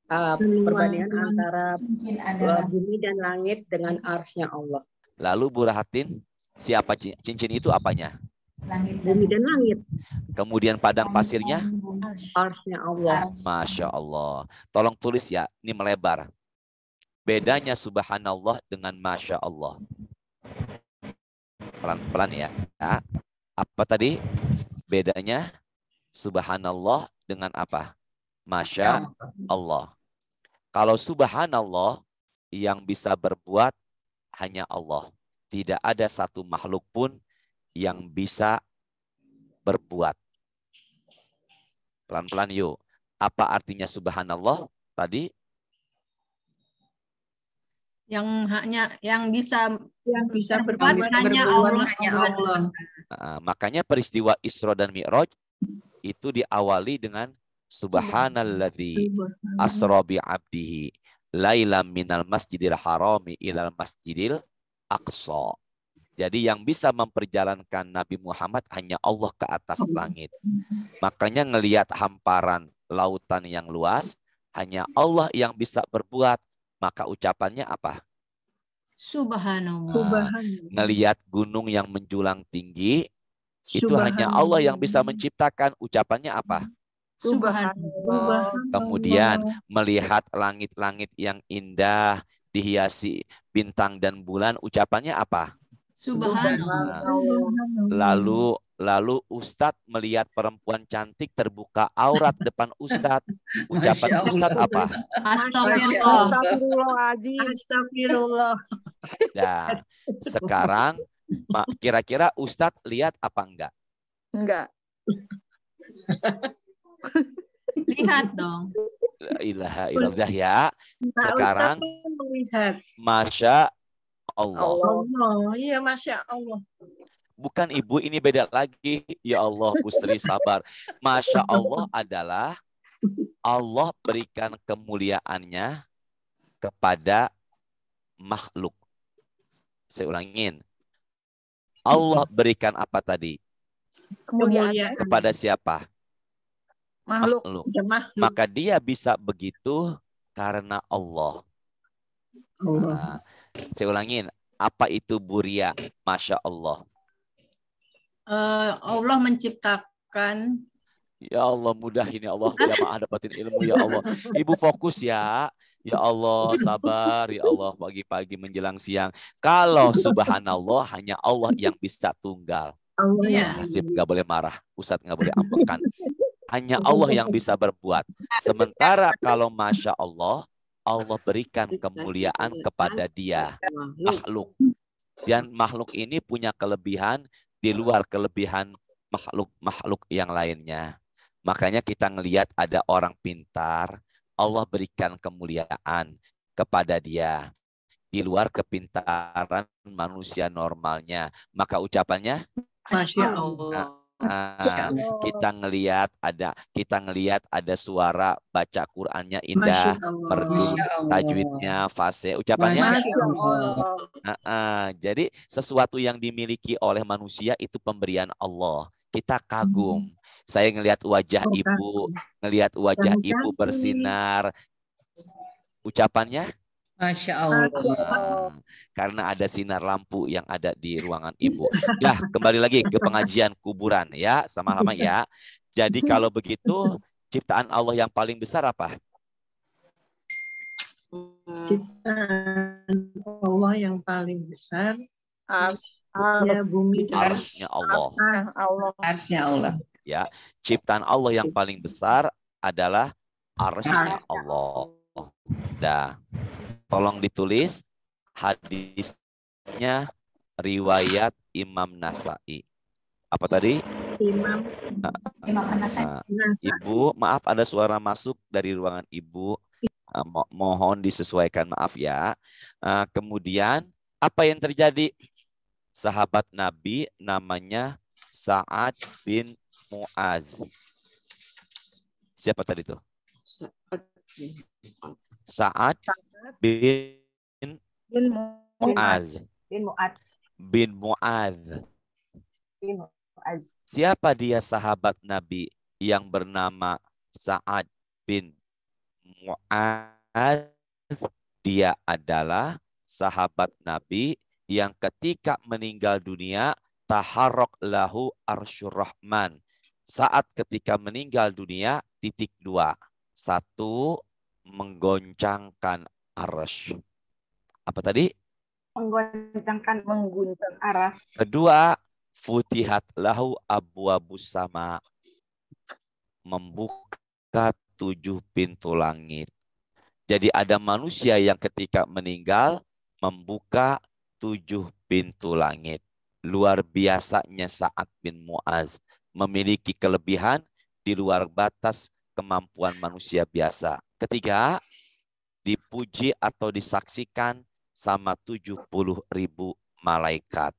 perbandingan antara cincin adalah bumi dan langit dengan arsy-nya Allah. Lalu Bu Rahatin, siapa cincin itu apanya? langit Bumi dan langit, Kemudian padang pasirnya? arsy-nya Allah. Masya Allah. Tolong tulis ya, ini melebar. Bedanya subhanallah dengan Masya Allah. Pelan-pelan ya. Ya. Apa tadi? Bedanya subhanallah dengan apa? Masya Allah. Kalau subhanallah, yang bisa berbuat hanya Allah. Tidak ada satu makhluk pun yang bisa berbuat. Pelan-pelan yuk. Apa artinya subhanallah tadi? yang bisa berbuat hanya Allah. hanya Allah. Nah, makanya peristiwa Isra dan Mi'raj itu diawali dengan subhanalladzi asra bi 'abdihi lailam minal masjidil harami ilal masjidil aqsa. Jadi yang bisa memperjalankan Nabi Muhammad hanya Allah ke atas langit. Makanya ngelihat hamparan lautan yang luas, hanya Allah yang bisa berbuat. Maka ucapannya apa? Subhanallah. Ngelihat gunung yang menjulang tinggi, itu hanya Allah yang bisa menciptakan. Ucapannya apa? Subhanallah. Kemudian melihat langit-langit yang indah, dihiasi bintang dan bulan, ucapannya apa? Subhanallah. Lalu Ustadz melihat perempuan cantik, terbuka aurat depan Ustadz. Ucapan Masya Allah. Ustadz apa? Astagfirullah. Astagfirullahaladzim. Astagfirullah. Nah, sekarang kira-kira Ustadz lihat apa enggak? Enggak. Lihat dong. La ilaha illallah ya. Sekarang Melihat. Masya Allah. Allah. Iya, Masya Allah. Bukan Ibu, ini beda lagi. Ya Allah, Bu Sri sabar. Masya Allah adalah Allah berikan kemuliaannya kepada makhluk. Saya ulangin. Allah berikan apa tadi? Kemuliaan Kepada siapa? makhluk. Maka dia bisa begitu karena Allah. Nah, saya ulangin. Apa itu buria? Masya Allah. Allah menciptakan. Ya Allah, mudah ini Allah. Ya maaf dapatin ilmu ya Allah. Ibu fokus ya. Ya Allah, sabar ya Allah, pagi-pagi menjelang siang. Kalau subhanallah hanya Allah yang bisa tunggal. Iya. Hasib nggak boleh marah. Ustadz nggak boleh ambekan. Hanya Allah yang bisa berbuat. Sementara kalau Masya Allah, Allah berikan kemuliaan kepada dia. Makhluk. Dan makhluk ini punya kelebihan di luar kelebihan makhluk-makhluk yang lainnya. Makanya kita ngelihat ada orang pintar, Allah berikan kemuliaan kepada dia. Di luar kepintaran manusia normalnya. Maka ucapannya, Masya Allah. kita ngelihat ada suara baca Qur'annya indah, merdu, tajwidnya fase, ucapannya. Jadi sesuatu yang dimiliki oleh manusia itu pemberian Allah. Kita kagum. Saya ngelihat wajah ibu bersinar. Ucapannya, Masya Allah. karena ada sinar lampu yang ada di ruangan ibu. Nah, kembali lagi ke pengajian kuburan ya, sama-sama ya. Jadi kalau begitu, ciptaan Allah yang paling besar apa? Ciptaan Allah yang paling besar. Ya, Bumi dan Arsy-nya Allah. Arsy-nya Allah. Ya, ciptaan Allah yang paling besar adalah arsy-nya Allah. Dah. Tolong ditulis hadisnya riwayat Imam Nasa'i. Apa tadi? Imam Ibu, maaf ada suara masuk dari ruangan Ibu. Mohon disesuaikan, maaf ya. Kemudian apa yang terjadi? Sahabat Nabi namanya Sa'ad bin Mu'az. Siapa tadi tuh? Sa'ad bin Mu'az. Bin Mu'az. Siapa dia sahabat Nabi yang bernama Sa'ad bin Mu'adz, dia adalah sahabat Nabi yang ketika meninggal dunia taharrak lahu arsyur rahman. Saat ketika meninggal dunia, titik dua. Satu, menggoncangkan arsy. Apa tadi? Mengguncang aras. Kedua, futihat lahu abwabus sama. Membuka 7 pintu langit. Jadi ada manusia yang ketika meninggal membuka 7 pintu langit. Luar biasanya Sa'ad bin Mu'adz. Memiliki kelebihan di luar batas kemampuan manusia biasa. Ketiga, dipuji atau disaksikan sama 70.000 malaikat.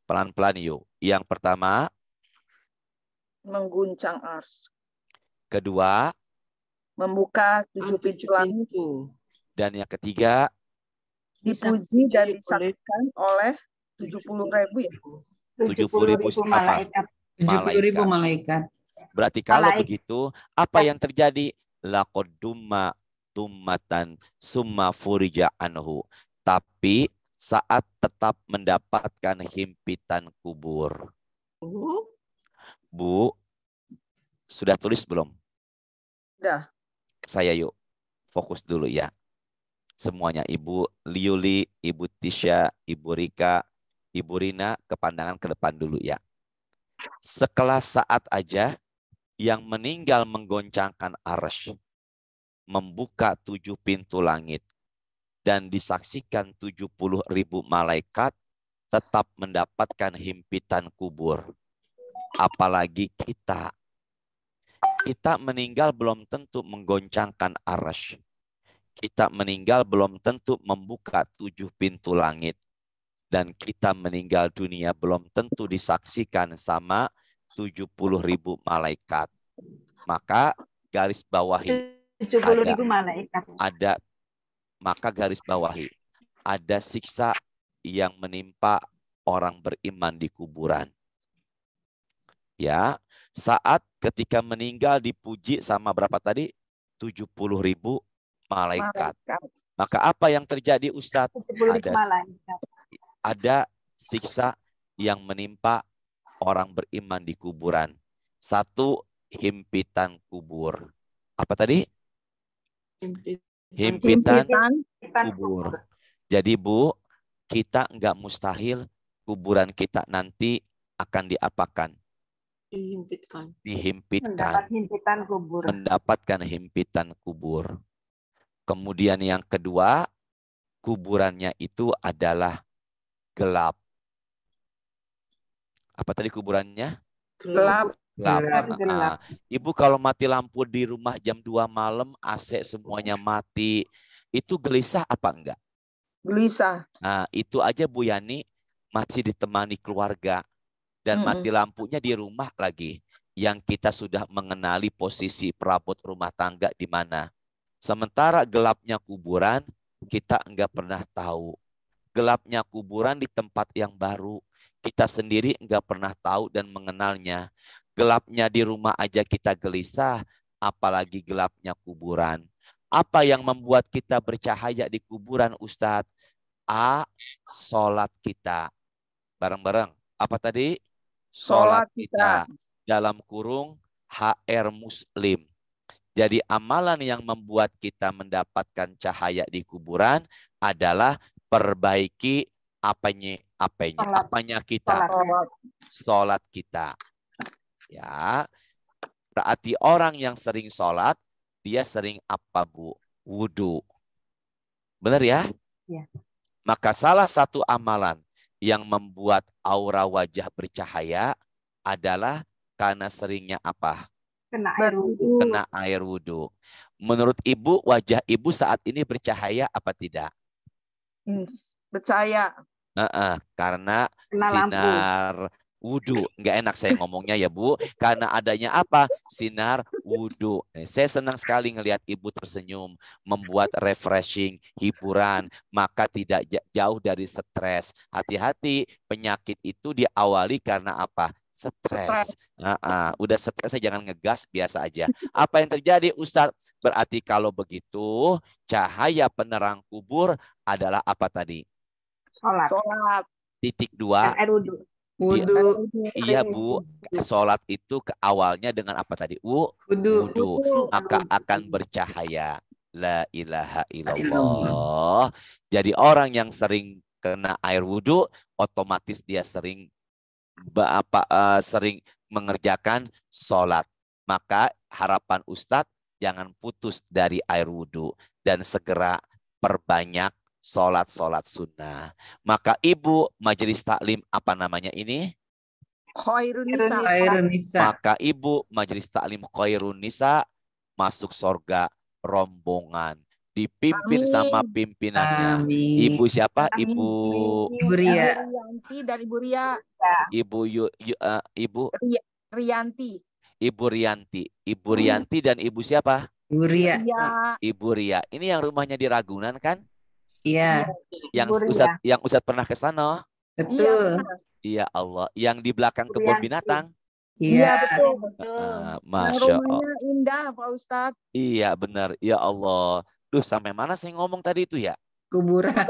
Pelan-pelan yuk. Yang pertama, Mengguncang ars. kedua, Membuka 7 pintu langit. dan yang ketiga, Dipuji dan disaksikan oleh 70.000 ya. 70.000 apa? 70.000 malaikat. Berarti kalau Malaikat. begitu, apa yang terjadi? Laqad dumma tummatan summa furija anhu. Tapi saat tetap mendapatkan himpitan kubur. Bu, sudah tulis belum? Sudah. Saya yuk, fokus dulu ya. Semuanya, Ibu Liuli, Ibu Tisha, Ibu Rika, Ibu Rina, kepandangan ke depan dulu ya. Sekelas saat aja yang meninggal menggoncangkan arsy, membuka 7 pintu langit, dan disaksikan 70.000 malaikat tetap mendapatkan himpitan kubur. Apalagi kita. Kita meninggal belum tentu menggoncangkan arsy. Kita meninggal belum tentu membuka 7 pintu langit. Dan kita meninggal dunia belum tentu disaksikan sama 70.000 malaikat. Maka garis bawahi. 70.000 malaikat. Maka garis bawahi. Ada siksa yang menimpa orang beriman di kuburan. Ya, saat ketika meninggal dipuji sama berapa tadi? 70.000 malaikat. Maka apa yang terjadi Ustadz? 70.000 malaikat. Ada siksa yang menimpa orang beriman di kuburan. Satu, himpitan kubur. Apa tadi? Himpitan kubur. Jadi Bu, kita enggak mustahil kuburan kita nanti akan diapakan? Dihimpitkan. Mendapat himpitan kubur. Mendapatkan himpitan kubur. Kemudian yang kedua, kuburannya itu adalah gelap. Apa tadi kuburannya? Gelap. Gelap. Ibu kalau mati lampu di rumah jam 2 malam, AC semuanya mati, itu gelisah apa enggak? Gelisah. Nah, itu aja Bu Yani masih ditemani keluarga. Dan mati lampunya di rumah lagi. Yang kita sudah mengenali posisi perabot rumah tangga di mana. Sementara gelapnya kuburan, kita enggak pernah tahu. Gelapnya kuburan di tempat yang baru. Kita sendiri enggak pernah tahu dan mengenalnya. Gelapnya di rumah aja kita gelisah, apalagi gelapnya kuburan. Apa yang membuat kita bercahaya di kuburan, Ustadz? A, sholat kita. Bareng-bareng. Apa tadi? Sholat kita. Dalam kurung HR Muslim. Jadi amalan yang membuat kita mendapatkan cahaya di kuburan adalah perbaiki apanya kita. Sholat kita. Ya. Berarti orang yang sering sholat, dia sering apa Bu? Wudu. Benar ya? Ya. Maka salah satu amalan yang membuat aura wajah bercahaya adalah karena seringnya apa? Kena air wudhu. Kena air wudhu. Menurut Ibu, wajah Ibu saat ini bercahaya apa tidak? Bercahaya. Karena Kena sinar wudhu. Nggak enak saya ngomongnya ya Bu. Karena adanya apa? Sinar wudhu. Saya senang sekali ngelihat Ibu tersenyum. Membuat refreshing, hiburan. Maka tidak jauh dari stres. Hati-hati, penyakit itu diawali karena apa? Stres. Udah stres jangan ngegas, biasa aja. Apa yang terjadi Ustadz? Berarti kalau begitu cahaya penerang kubur adalah apa tadi? Sholat. Titik Dan 2. air wudhu. Wudu. Iya Bu, sholat itu ke awalnya dengan apa tadi? Wudu. Wudhu. Maka akan bercahaya. La ilaha illallah. Jadi orang yang sering kena air wudhu, otomatis dia sering sering mengerjakan sholat. Maka harapan Ustadz jangan putus dari air wudhu dan segera perbanyak sholat sunnah. Maka Ibu Majelis Taklim apa namanya ini? Khairun Nisa. Khairun Nisa. Maka Ibu Majelis Taklim Khairun Nisa masuk surga rombongan. Dipimpin sama pimpinannya. Amin. Ibu siapa? Amin. Ibu Ibu Ria. Rianti dan Ibu Ria. Ibu Rianti. Ibu Rianti. Ibu Rianti dan Ibu siapa? Ibu Ria. Ya. Ibu Ria. Ini yang rumahnya di Ragunan kan? Iya. Yang Ustadz pernah ke sana. Betul. Iya Allah. Yang di belakang kebun binatang. Iya. Betul. Masya Allah. Rumahnya indah Pak Ustadz. Iya benar. Ya Allah. Duh, sampai mana saya ngomong tadi itu ya? Kuburan.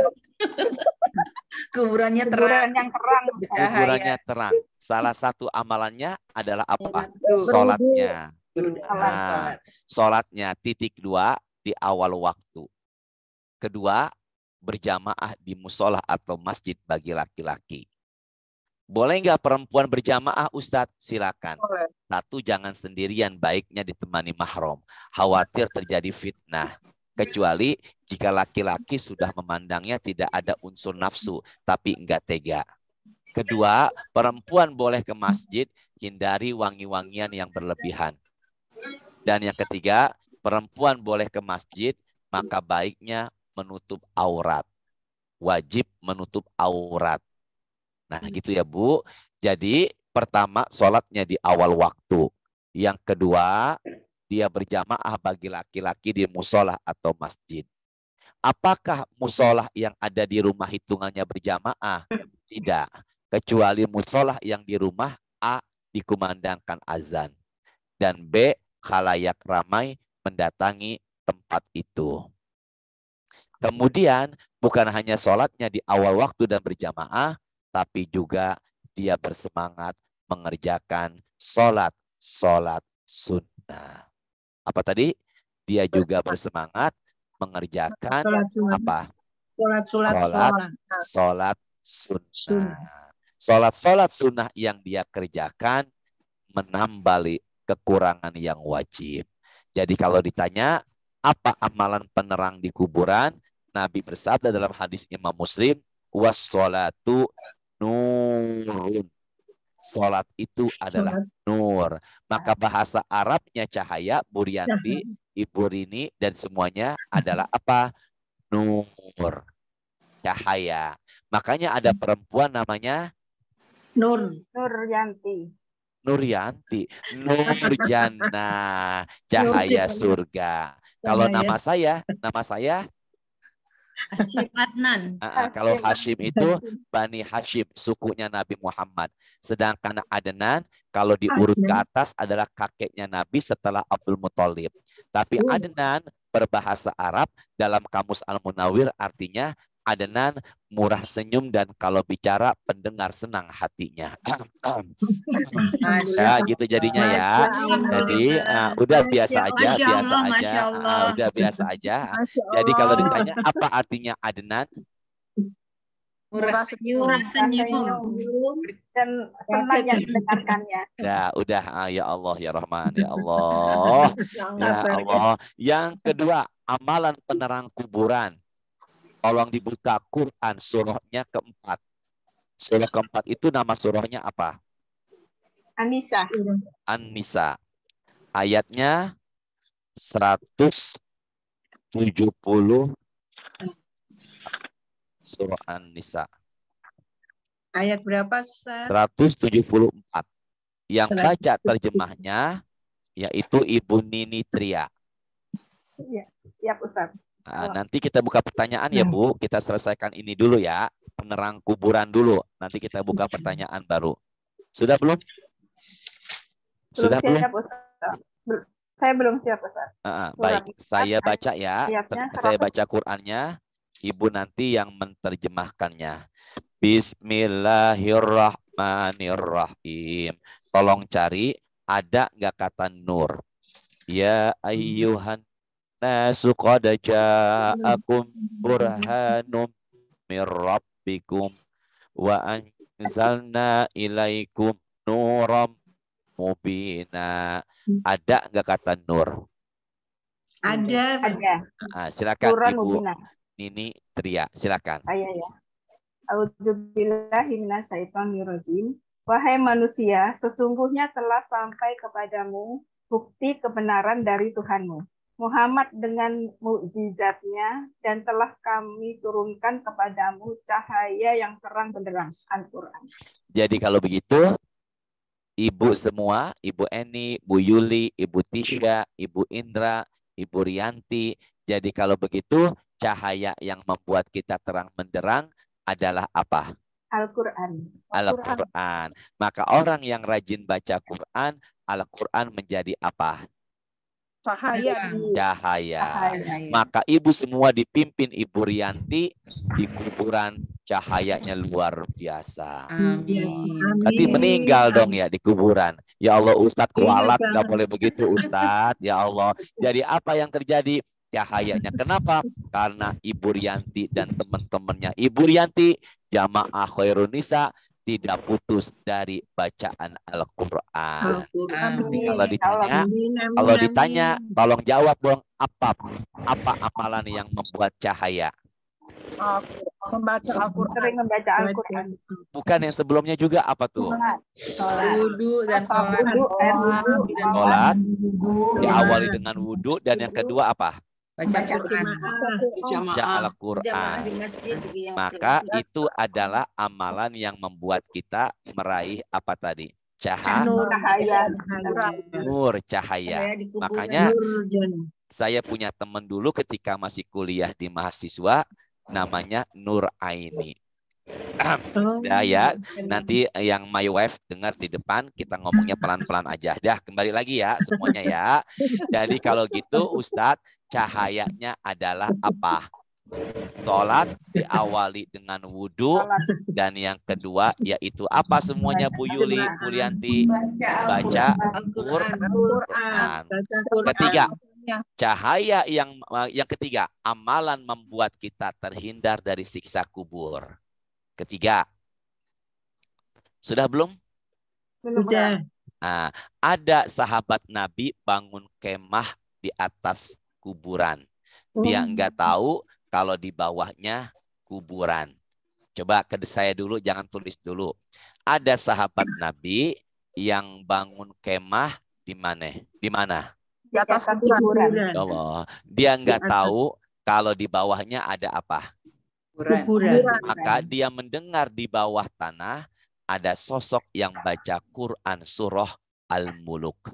Kuburannya terang. Kuburan yang terang. Kuburannya terang. Salah satu amalannya adalah apa? Sholat. Sholatnya. Sholat. Sholatnya titik 2 di awal waktu. Kedua, berjamaah di musola atau masjid bagi laki-laki. Boleh nggak perempuan berjamaah Ustadz? Silakan. Boleh. Satu, jangan sendirian, baiknya ditemani mahram. Khawatir terjadi fitnah. Kecuali jika laki-laki sudah memandangnya tidak ada unsur nafsu, tapi enggak tega. Kedua, perempuan boleh ke masjid, hindari wangi-wangian yang berlebihan. Dan yang ketiga, perempuan boleh ke masjid, maka baiknya menutup aurat. Wajib menutup aurat. Nah gitu ya Bu. Jadi pertama sholatnya di awal waktu. Yang kedua, dia berjamaah bagi laki-laki di musola atau masjid. Apakah musola yang ada di rumah hitungannya berjamaah? Tidak. Kecuali musola yang di rumah A dikumandangkan azan. Dan B khalayak ramai mendatangi tempat itu. Kemudian bukan hanya sholatnya di awal waktu dan berjamaah, tapi juga dia bersemangat mengerjakan sholat sunnah. Apa tadi? Dia juga bersemangat mengerjakan apa? Sholat sunnah. Sholat sunnah yang dia kerjakan menambali kekurangan yang wajib. Jadi kalau ditanya apa amalan penerang di kuburan, Nabi bersabda dalam hadis Imam Muslim, was-sholatu nurun. Sholat itu adalah nur. Maka bahasa Arabnya cahaya, Burianti, Ibu Rini, dan semuanya adalah apa? Nur. Cahaya. Makanya ada perempuan namanya Nuryanti. Nuryanti. Nurjana. Cahaya surga. Kalau nama saya Hashim Adnan. Kalau Hashim itu Bani Hashim, sukunya Nabi Muhammad. Sedangkan Adnan kalau diurut ke atas adalah kakeknya Nabi setelah Abdul Muthalib. Tapi Adnan berbahasa Arab dalam kamus Al-Munawwir artinya Adnan murah senyum dan kalau bicara pendengar senang hatinya. Ya gitu jadinya ya. Jadi udah biasa aja, udah biasa aja. Jadi kalau ditanya apa artinya Adnan? Murah senyum. Dan senang yang mendengarkannya. Ya udah ya Allah ya Rahman ya Allah. Ya Allah. Yang kedua, amalan penerang kuburan. Tolong dibuka Quran surahnya keempat. Surah keempat itu nama surahnya apa? An-Nisa. An-Nisa. Ayatnya 170. Surah An-Nisa. Ayat berapa, Ustaz? 174. Yang baca terjemahnya yaitu Ibu Nini Tria. Iya, siap Ustaz. Nanti kita buka pertanyaan ya Bu. Kita selesaikan ini dulu ya. Penerang kuburan dulu. Nanti kita buka pertanyaan baru. Sudah belum? Sudah belum? siap, Ustaz. Saya belum siap, Ustaz. Baik, saya baca ya. ayatnya Saya 100. baca Qur'annya. Ibu nanti yang menerjemahkannya. Bismillahirrahmanirrahim. Tolong cari, ada nggak kata nur? Ya ayyuhan nasu qad ja'akum burhanum mir rabbikum wa anzalna ilaikum nuram mubina. Ada nggak kata nur? Ada. Silakan Nuran Ibu mubina. Nini Tria, silakan. Saya ya. A'udzubillahi minasyaitonirrajim. Wahai manusia, sesungguhnya telah sampai kepadamu bukti kebenaran dari Tuhanmu, Muhammad dengan mukjizatnya, dan telah kami turunkan kepadamu cahaya yang terang benderang, Al-Quran. Jadi kalau begitu, Ibu semua, Ibu Eni, Bu Yuli, Ibu Tisha, Ibu Indra, Ibu Rianti. Jadi kalau begitu, cahaya yang membuat kita terang benderang adalah apa? Al-Quran. Al-Quran. Maka orang yang rajin baca Quran, Al-Quran menjadi apa? Cahaya. Cahaya. Maka ibu semua dipimpin Ibu Rianti di kuburan, cahayanya luar biasa. Amin. Berarti meninggal dong ya di kuburan. Ya Allah, Ustadz kualat, nggak boleh begitu Ustadz. Ya Allah. Jadi apa yang terjadi? Cahayanya. Kenapa? Karena Ibu Rianti dan teman-temannya. Ibu Rianti, Jamaah Khairun Nisa, tidak putus dari bacaan Al-Quran. Kalau ditanya, tolong jawab dong, apa amalan yang membuat cahaya? Membaca Al-Quran. Sering membaca Al-Quran. Bukan yang sebelumnya juga apa tuh? Wudu dan sholat. Sholat diawali dengan wudu, dan yang kedua apa? Baca Quran. Baca Al-Quran. Maka itu adalah amalan yang membuat kita meraih apa tadi? Cahaya. Nur, cahaya. Makanya saya punya teman dulu ketika masih kuliah di mahasiswa, namanya Nur Aini. Ya, nanti yang my wife dengar di depan, kita ngomongnya pelan-pelan aja. Dah, kembali lagi ya semuanya ya. Jadi kalau gitu Ustadz, cahayanya adalah apa? Sholat diawali dengan wudhu, dan yang kedua yaitu apa semuanya Bu Yuli, Bu Lianti? Baca Al-Quran. Ketiga, cahaya yang ketiga, amalan membuat kita terhindar dari siksa kubur. Ketiga, sudah belum? Sudah. Nah, ada sahabat Nabi bangun kemah di atas kuburan. Dia nggak tahu kalau di bawahnya kuburan. Coba ke saya dulu, jangan tulis dulu. Ada sahabat Nabi yang bangun kemah di mana? Di mana? Di atas kuburan. Allah. Dia nggak tahu kalau di bawahnya ada apa? Kuburan. Maka dia mendengar di bawah tanah ada sosok yang baca Quran surah Al-Muluk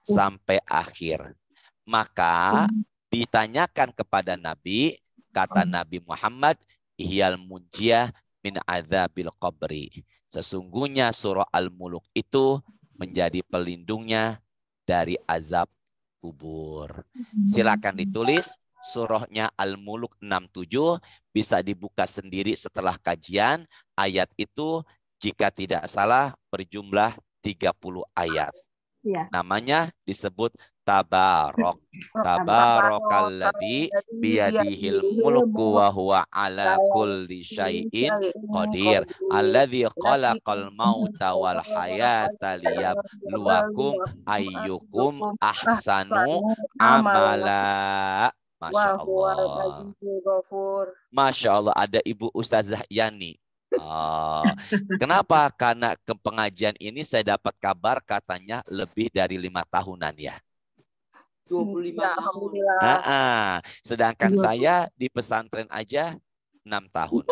sampai akhir. Maka ditanyakan kepada Nabi, kata Nabi Muhammad, ihyal munjiyah min adzabil qabri. Sesungguhnya surah Al-Muluk itu menjadi pelindungnya dari azab kubur. Silakan ditulis surahnya Al-Muluk 67, bisa dibuka sendiri setelah kajian. Ayat itu jika tidak salah berjumlah 30 ayat. Ya. Namanya disebut Tabarok. Tabarakalladzi biyadihil mulku wa huwa ala kulli syai'in qadir. Alladzi khalaqal mauta wal hayata liyabluwakum ayyukum ahsanu amala. Masya Allah. Masya Allah, ada Ibu Ustazah Yani. Kenapa? Karena ke pengajian ini saya dapat kabar katanya lebih dari 5 tahunan ya. 25 tahun. Sedangkan saya di pesantren aja 6 tahun.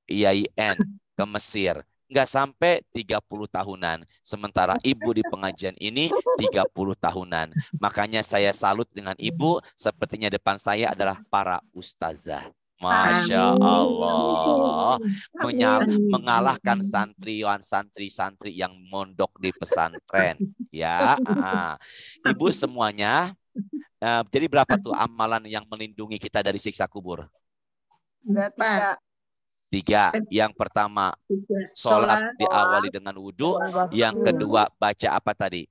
IAIN ke Mesir. Nggak sampai 30 tahunan. Sementara ibu di pengajian ini 30 tahunan. Makanya saya salut dengan ibu. Sepertinya depan saya adalah para ustazah. Masya Allah. Amin. Mengalahkan santri-santri yang mondok di pesantren. Ya, Ibu semuanya. Jadi berapa tuh amalan yang melindungi kita dari siksa kubur? 3. 3. Yang pertama, sholat diawali dengan wudhu. Yang kedua, baca apa tadi?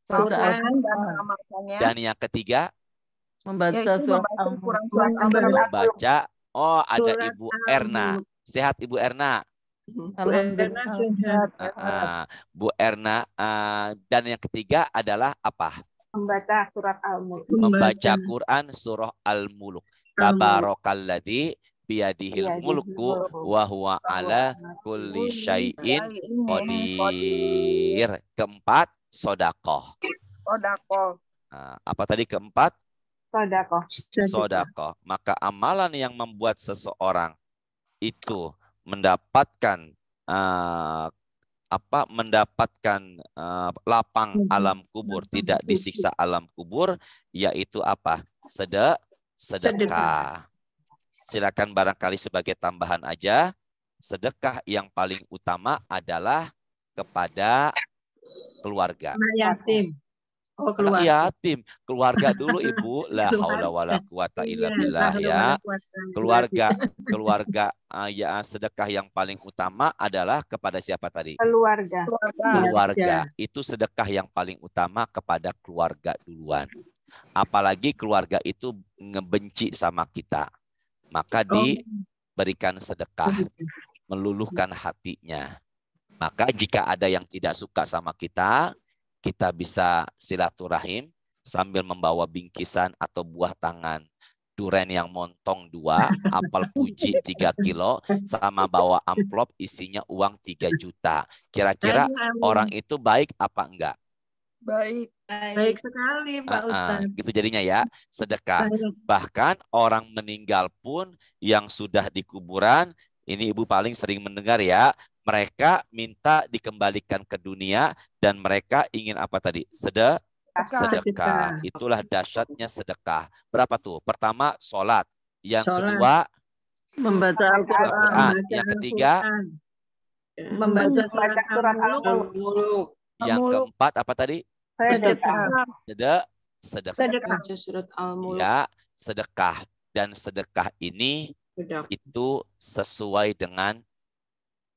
Al-Quran dan mengamalkannya. Dan yang ketiga, Membaca surat Al-Mulk. membaca. Oh, ada Ibu Erna. Sehat Ibu Erna? Bu Erna. Dan yang ketiga adalah apa? Membaca surat Al-Mulk. Membaca Quran surah Al-Mulk. Tabarakalladzi biyadihil mulku wa huwa ala kulli syai'in qadir. Keempat, sedekah. Apa tadi keempat? Sedekah. Maka amalan yang membuat seseorang itu mendapatkan lapang alam kubur, tidak disiksa alam kubur, yaitu apa? Sedekah. Silakan barangkali sebagai tambahan aja, sedekah yang paling utama adalah kepada keluarga. Yatim. Oh, Anak yatim, keluarga dulu Ibu. La haula wala quwata illa billah ya. Keluarga ya, sedekah yang paling utama adalah kepada siapa tadi? Keluarga. Itu sedekah yang paling utama kepada keluarga duluan. Apalagi keluarga itu ngebenci sama kita. Maka diberikan sedekah, meluluhkan hatinya. Maka jika ada yang tidak suka sama kita, kita bisa silaturahim sambil membawa bingkisan atau buah tangan. Duren yang montong 2, apel puji 3 kilo, sama bawa amplop isinya uang 3 juta. Kira-kira orang itu baik apa enggak? Baik sekali Pak Ustadz. Gitu jadinya ya, sedekah. Bahkan orang meninggal pun yang sudah di kuburan, ini Ibu paling sering mendengar ya, mereka minta dikembalikan ke dunia dan mereka ingin apa tadi? Sedekah. Itulah dahsyatnya sedekah. Berapa tuh? Pertama, sholat. Yang kedua, membaca Al-Quran. Yang ketiga, membaca surat Al-Mulk. Yang keempat apa tadi? Sedekah. Ya, sedekah. Dan sedekah ini itu sesuai dengan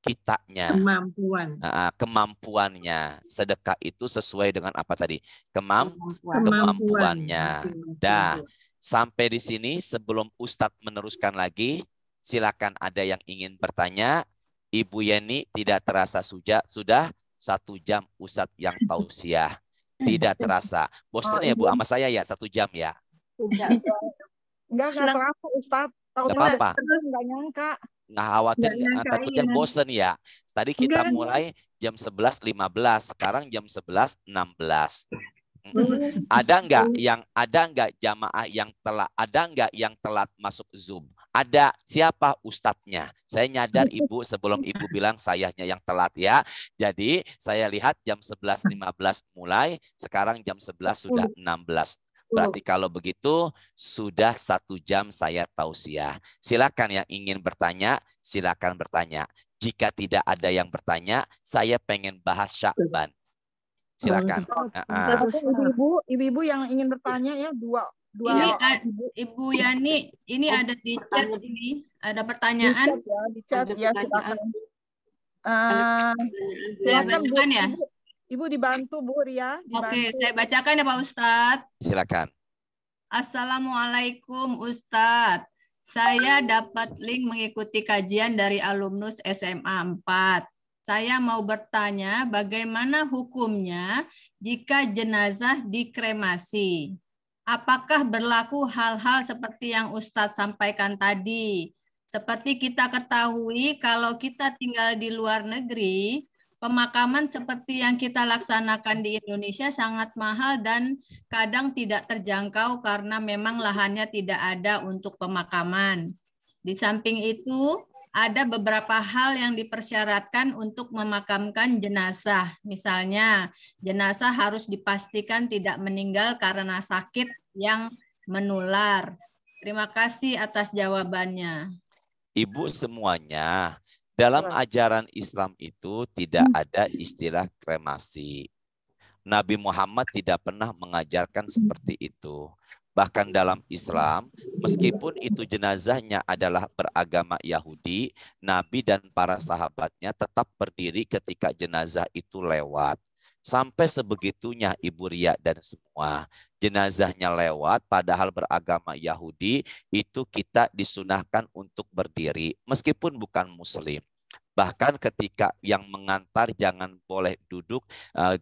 kitanya, kemampuannya. Sedekah itu sesuai dengan apa tadi? Kemampuannya. Dah, sampai di sini sebelum Ustadz meneruskan lagi, silakan ada yang ingin bertanya. Ibu Yeni, tidak terasa sudah 1 jam Ustadz yang tausiah. Tidak terasa. Bosan ya Bu sama saya ya 1 jam ya? Enggak terasa Ustadz. Enggak apa-apa. Enggak nyangka. Nggak khawatir, takutnya bosen ya. Tadi kita mulai jam 11.15, sekarang jam 11.16. Ada nggak jamaah yang telat? Ada nggak yang telat masuk Zoom? Ada. Siapa ustadznya? Saya nyadar Ibu sebelum Ibu bilang sayanya yang telat ya. Jadi saya lihat jam 11.15 mulai, sekarang jam 11 sudah 16. Berarti kalau begitu sudah 1 jam saya tausiah. Silakan yang ingin bertanya, silakan bertanya. Jika tidak ada yang bertanya, saya pengen bahas Sya'ban. Silakan. Ibu-ibu yang ingin bertanya ya, dua. Ini Ibu Yani, ini ada di chat ini, ada pertanyaan. Di chat ya, silakan. Saya bacakan ya. Ibu dibantu Bu Ria. Oke, saya bacakan ya Pak Ustadz. Silakan. Assalamualaikum Ustadz. Saya dapat link mengikuti kajian dari alumnus SMA 4. Saya mau bertanya bagaimana hukumnya jika jenazah dikremasi? Apakah berlaku hal-hal seperti yang Ustadz sampaikan tadi? Seperti kita ketahui kalau kita tinggal di luar negeri, pemakaman seperti yang kita laksanakan di Indonesia sangat mahal dan kadang tidak terjangkau karena memang lahannya tidak ada untuk pemakaman. Di samping itu, ada beberapa hal yang dipersyaratkan untuk memakamkan jenazah. Misalnya, jenazah harus dipastikan tidak meninggal karena sakit yang menular. Terima kasih atas jawabannya. Ibu semuanya, dalam ajaran Islam itu tidak ada istilah kremasi. Nabi Muhammad tidak pernah mengajarkan seperti itu. Bahkan dalam Islam, meskipun itu jenazahnya adalah beragama Yahudi, Nabi dan para sahabatnya tetap berdiri ketika jenazah itu lewat. Sampai sebegitunya Ibu Ria dan semua. Jenazahnya lewat padahal beragama Yahudi, itu kita disunahkan untuk berdiri meskipun bukan muslim. Bahkan ketika yang mengantar jangan boleh duduk,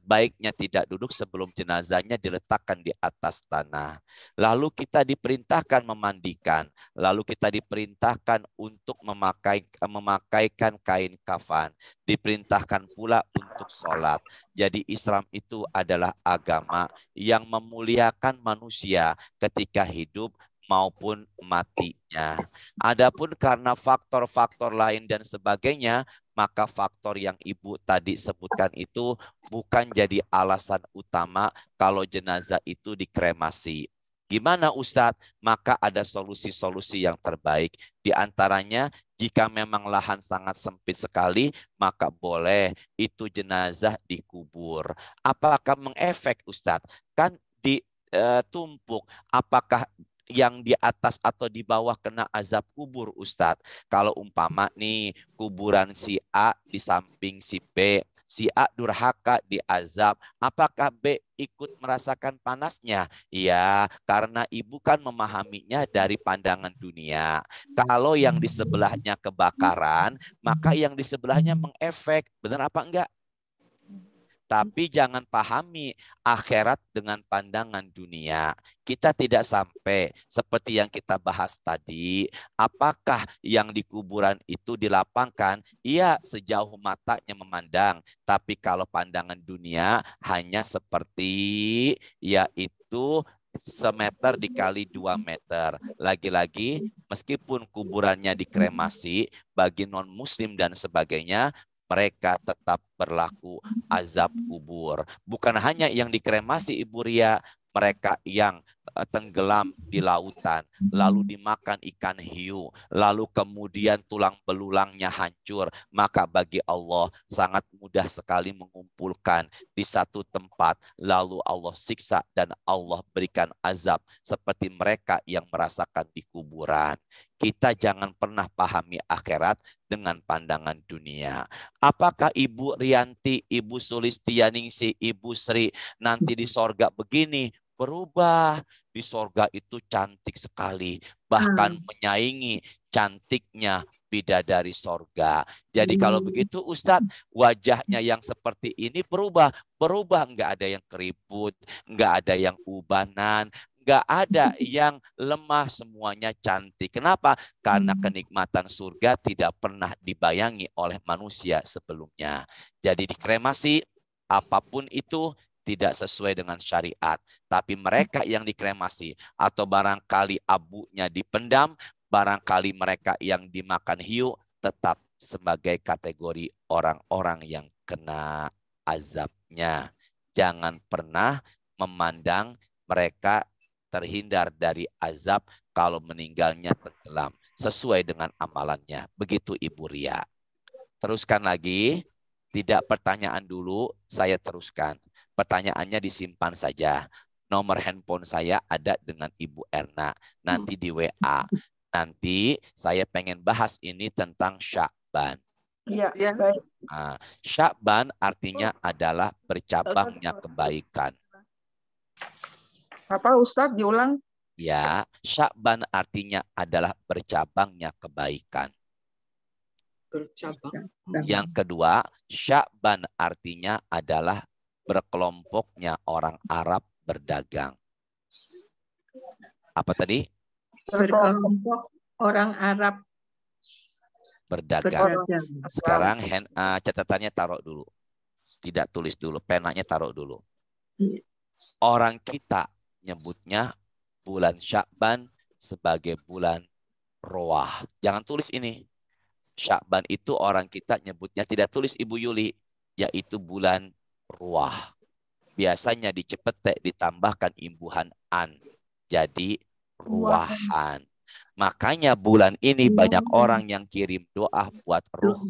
baiknya tidak duduk sebelum jenazahnya diletakkan di atas tanah. Lalu kita diperintahkan memandikan, lalu kita diperintahkan untuk memakaikan kain kafan, diperintahkan pula untuk sholat. Jadi Islam itu adalah agama yang memuliakan manusia ketika hidup maupun matinya. Adapun karena faktor-faktor lain dan sebagainya, maka faktor yang Ibu tadi sebutkan itu bukan jadi alasan utama kalau jenazah itu dikremasi. Gimana Ustadz? Maka ada solusi-solusi yang terbaik. Di antaranya, jika memang lahan sangat sempit sekali, maka boleh itu jenazah dikubur. Apakah mengefek Ustadz? Kan ditumpuk. Apakah yang di atas atau di bawah kena azab kubur Ustadz? Kalau umpama nih kuburan si A di samping si B, si A durhaka diazab, apakah B ikut merasakan panasnya? Ya, karena Ibu kan memahaminya dari pandangan dunia. Kalau yang di sebelahnya kebakaran, maka yang di sebelahnya mengefek. Benar apa enggak? Tapi jangan pahami akhirat dengan pandangan dunia. Kita tidak sampai seperti yang kita bahas tadi. Apakah yang di kuburan itu dilapangkan? Iya, sejauh matanya memandang. Tapi kalau pandangan dunia hanya seperti yaitu semeter dikali 2 meter. Lagi-lagi meskipun kuburannya dikremasi, bagi non-muslim dan sebagainya, mereka tetap berlaku azab kubur. Bukan hanya yang dikremasi Ibu Ria, mereka yang tenggelam di lautan, lalu dimakan ikan hiu, lalu kemudian tulang belulangnya hancur, maka bagi Allah sangat mudah sekali mengumpulkan di satu tempat, lalu Allah siksa dan Allah berikan azab seperti mereka yang merasakan di kuburan. Kita jangan pernah pahami akhirat dengan pandangan dunia. Apakah Ibu Rianti, Ibu Sulistianingsih, Ibu Sri nanti di sorga begini? Berubah. Di sorga itu cantik sekali. Bahkan menyaingi cantiknya bidadari sorga. Jadi kalau begitu Ustadz, wajahnya yang seperti ini berubah. Berubah, nggak ada yang keriput, nggak ada yang ubanan, nggak ada yang lemah, semuanya cantik. Kenapa? Karena kenikmatan surga tidak pernah dibayangi oleh manusia sebelumnya. Jadi dikremasi, apapun itu tidak sesuai dengan syariat. Tapi mereka yang dikremasi atau barangkali abunya dipendam, barangkali mereka yang dimakan hiu tetap sebagai kategori orang-orang yang kena azabnya. Jangan pernah memandang mereka terhindar dari azab kalau meninggalnya tenggelam sesuai dengan amalannya. Begitu Ibu Ria. Teruskan lagi. Tidak pertanyaan dulu, saya teruskan. Pertanyaannya disimpan saja. Nomor handphone saya ada dengan Ibu Erna. Nanti di WA. Nanti saya pengen bahas ini tentang Sya'ban. Iya, baik. Nah, Sya'ban artinya adalah bercabangnya kebaikan. Apa Ustadz diulang? Ya, Sya'ban artinya adalah bercabangnya kebaikan. Bercabang. Yang kedua, Sya'ban artinya adalah berkelompoknya orang Arab berdagang. Apa tadi? Berkelompok orang Arab berdagang. Sekarang catatannya taruh dulu. Tidak tulis dulu, penanya taruh dulu. Orang kita nyebutnya bulan Sya'ban sebagai bulan Roah. Jangan tulis ini. Sya'ban itu orang kita nyebutnya, tidak tulis Ibu Yuli, yaitu bulan Ruah. Biasanya di Cepetek ditambahkan imbuhan an. Jadi ruahan. Makanya bulan ini banyak orang yang kirim doa buat ruh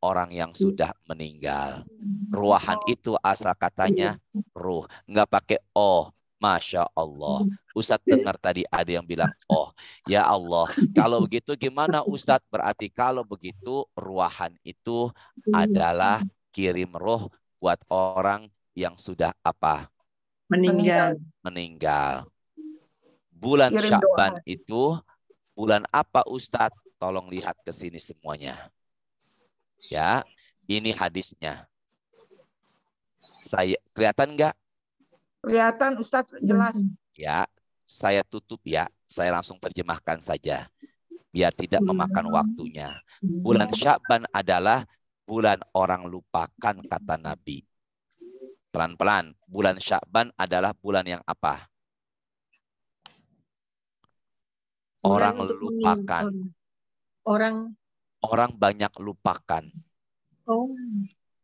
orang yang sudah meninggal. Ruahan itu asal katanya ruh, nggak pakai oh. Masya Allah. Ustadz dengar tadi ada yang bilang oh. Ya Allah, kalau begitu gimana Ustadz? Berarti kalau begitu ruahan itu adalah kirim roh buat orang yang sudah apa? Meninggal. Bulan Sya'ban itu bulan apa Ustadz? Tolong lihat ke sini semuanya. Ya, ini hadisnya. Saya kelihatan nggak? Kelihatan Ustadz, jelas. Ya, saya tutup ya. Saya langsung terjemahkan saja. Biar tidak memakan waktunya. Bulan Sya'ban adalah bulan orang lupakan, kata Nabi. Pelan-pelan. Bulan Sya'ban adalah bulan yang apa? Orang lupakan. Orang banyak lupakan. Oh.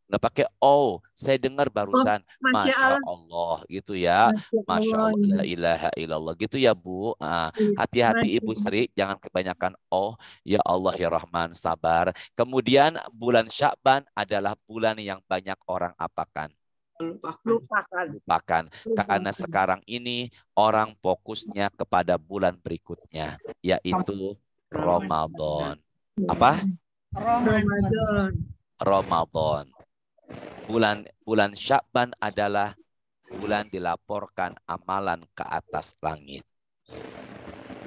Nggak pakai oh, saya dengar barusan. Masya Allah gitu ya. Masya Allah, la ilaha illallah gitu ya Bu. Hati-hati Ibu Sri, jangan kebanyakan oh. Ya Allah ya Rahman, sabar. Kemudian bulan Sya'ban adalah bulan yang banyak orang apakan? Lupakan. Karena sekarang ini orang fokusnya kepada bulan berikutnya, yaitu Ramadan. Apa? Ramadan. Bulan Sya'ban adalah bulan dilaporkan amalan ke atas langit.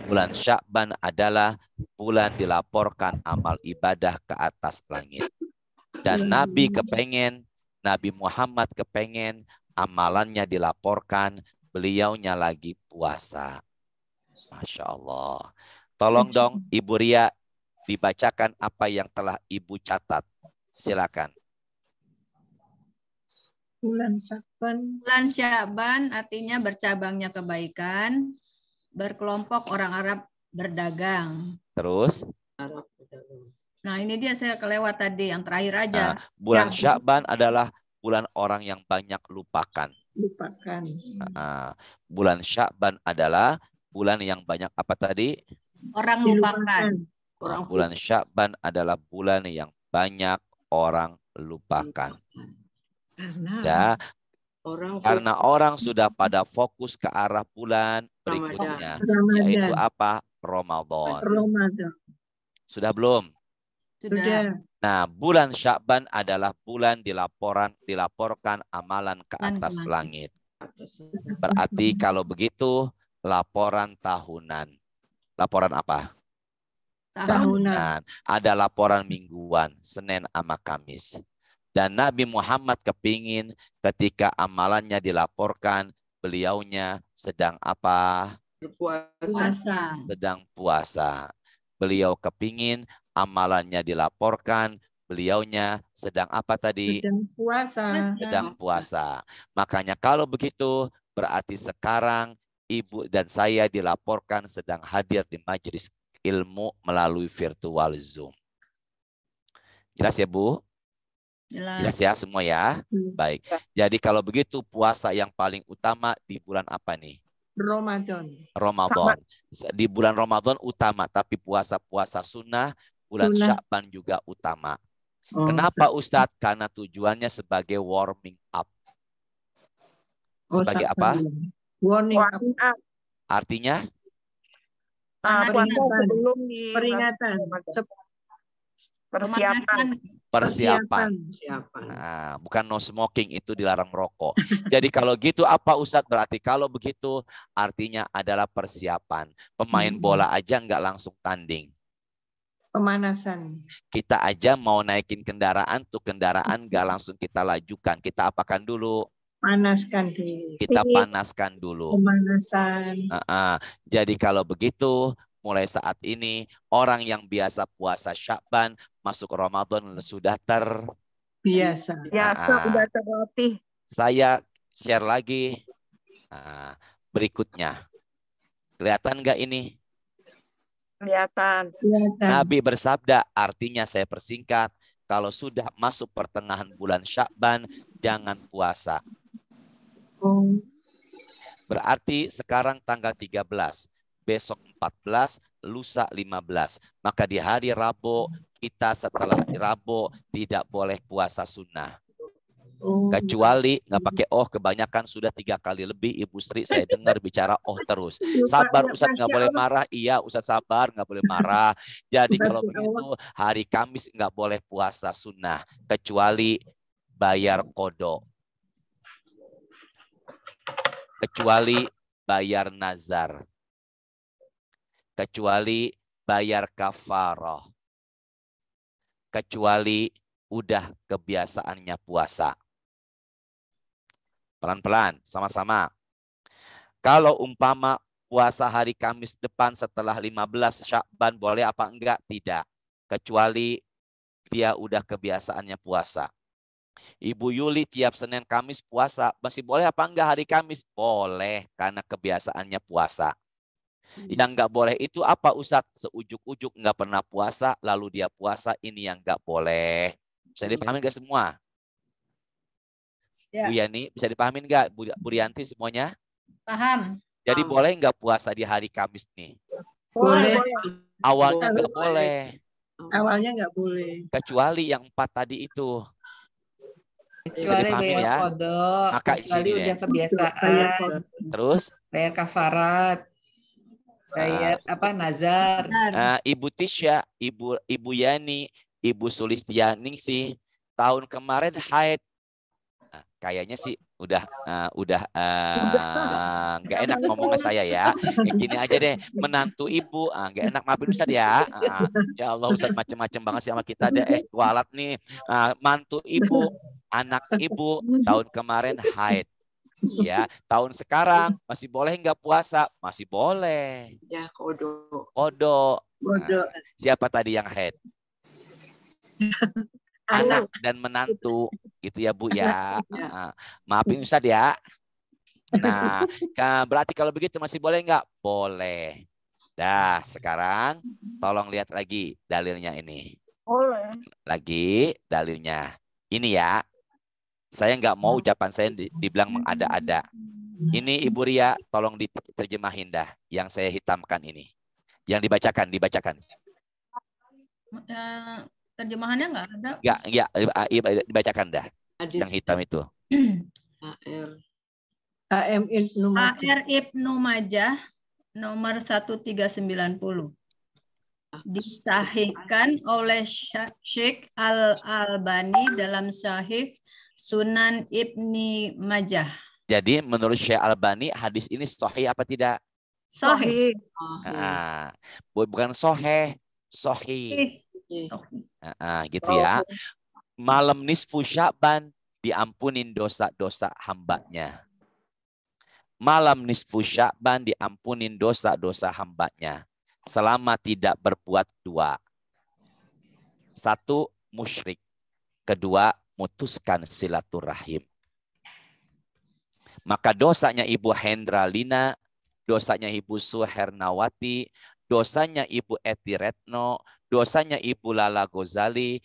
Bulan Sya'ban adalah bulan dilaporkan amal ibadah ke atas langit. Dan Nabi Muhammad kepengen amalannya dilaporkan, beliaunya lagi puasa. Masya Allah. Tolong dong Ibu Ria dibacakan apa yang telah Ibu catat. Silakan. Bulan Sya'ban. Bulan Sya'ban artinya bercabangnya kebaikan, berkelompok orang Arab berdagang. Terus? Nah ini dia saya kelewat tadi yang terakhir aja. Bulan Sya'ban adalah bulan orang yang banyak lupakan. Bulan Sya'ban adalah bulan yang banyak apa tadi? Orang lupakan. Bulan Sya'ban adalah bulan yang banyak orang lupakan. Karena orang sudah pada fokus ke arah bulan berikutnya, yaitu apa? Ramadan. Sudah belum? Sudah. Nah, bulan Sya'ban adalah bulan dilaporkan amalan ke atas langit. Berarti kalau begitu laporan tahunan. Laporan apa? Tahunan. Ada laporan mingguan, Senin sama Kamis. Dan Nabi Muhammad kepingin ketika amalannya dilaporkan, beliaunya sedang apa? Puasa. Sedang puasa. Beliau kepingin amalannya dilaporkan, beliaunya sedang apa tadi? Sedang puasa. Sedang puasa. Makanya kalau begitu, berarti sekarang Ibu dan saya dilaporkan sedang hadir di majelis ilmu melalui virtual Zoom. Jelas ya Bu? Jelas ya semua ya? Baik. Jadi kalau begitu puasa yang paling utama di bulan apa nih? Ramadan. Di bulan Ramadan utama, tapi puasa-puasa sunnah bulan Sya'ban juga utama. Kenapa Ustadz? Karena tujuannya sebagai warming up. Sebagai apa? Warming up. Artinya? Peringatan. Persiapan. Nah, bukan no smoking, itu dilarang merokok. Jadi kalau gitu apa Ustadz? Berarti kalau begitu artinya adalah persiapan. Pemain bola aja nggak langsung tanding. Pemanasan. Kita aja mau naikin kendaraan, tuh kendaraan nggak langsung kita lajukan. Kita apakan dulu? Panaskan dulu. Kita panaskan dulu. Pemanasan. Jadi kalau begitu, mulai saat ini orang yang biasa puasa Sya'ban masuk Ramadan sudah biasa. Sudah terlatih. Saya share lagi berikutnya. Kelihatan nggak ini? Kelihatan. Nabi bersabda, artinya saya persingkat, kalau sudah masuk pertengahan bulan Sya'ban jangan puasa. Berarti sekarang tanggal 13. besok 14, lusa 15. Maka di hari Rabu kita setelah Rabu tidak boleh puasa sunnah. Kecuali nggak pakai kebanyakan sudah 3 kali lebih Ibu Sri saya dengar bicara terus. Sabar Ustadz, nggak boleh marah. Iya Ustadz sabar, nggak boleh marah. Jadi kalau begitu hari Kamis nggak boleh puasa sunnah kecuali bayar qodho. Kecuali bayar nazar. Kecuali bayar kafarah. Kecuali udah kebiasaannya puasa. Pelan-pelan, sama-sama. Kalau umpama puasa hari Kamis depan setelah 15 Syakban boleh apa enggak? Tidak. Kecuali dia udah kebiasaannya puasa. Ibu Yuli tiap Senin Kamis puasa. Masih boleh apa enggak hari Kamis? Boleh, karena kebiasaannya puasa. Yang enggak boleh itu apa Ustadz? Seujuk-ujuk enggak pernah puasa, lalu dia puasa, ini yang enggak boleh. Bisa dipahami enggak semua? Ya. Bu Yani, bisa dipahamin nggak? Bu Rianti semuanya? Paham. Jadi boleh nggak puasa di hari Kamis nih? Boleh. Awalnya nggak boleh. Awalnya nggak boleh. Kecuali yang 4 tadi itu. Kecuali bayar ya? qodho, Maka kecuali sini udah deh. kebiasaan. Terus? Bayar kafarat. Bayar nazar. Ibu Tisha, Ibu Yani, Ibu Sulistiani sih tahun kemarin haid. Kayaknya sih udah nggak enak ngomongnya saya ya. Gini aja deh, menantu ibu nggak enak, maafin Ustadz ya. Ya Allah Ustadz macem-macem banget sih sama kita deh. Kualat nih, mantu ibu, anak ibu tahun kemarin haid. Ya, tahun sekarang masih boleh nggak puasa? Masih boleh. Ya, qodho. Qodho. Siapa tadi yang haid? Anak dan menantu gitu ya Bu ya. Maafin Ustadz ya. Nah, berarti kalau begitu masih boleh nggak? Boleh. Dah, sekarang tolong lihat lagi dalilnya ini. Boleh. Lagi dalilnya. Ini ya. Saya nggak mau ucapan saya dibilang mengada-ada. Ini Ibu Ria, tolong diterjemahin dah yang saya hitamkan ini. Yang dibacakan. Terjemahannya nggak ada. Ya, dibacakan dah. Yang hitam itu. HR Ibnu Majah nomor 1390. Disahihkan oleh Syekh Al-Albani dalam Sahih Sunan Ibni Majah. Jadi menurut Syekh Albani hadis ini sahih apa tidak? Sahih. Bukan sahih, sahih. Gitu ya. Malam nisfu Sya'ban diampunin dosa-dosa hambanya. Malam nisfu Sya'ban diampunin dosa-dosa hambanya. Selama tidak berbuat 2. 1, musyrik. 2, mutuskan silaturahim. Maka dosanya Ibu Hendralina, dosanya Ibu Suhernawati, dosanya Ibu Eti Retno, dosanya Ibu Lala Gozali,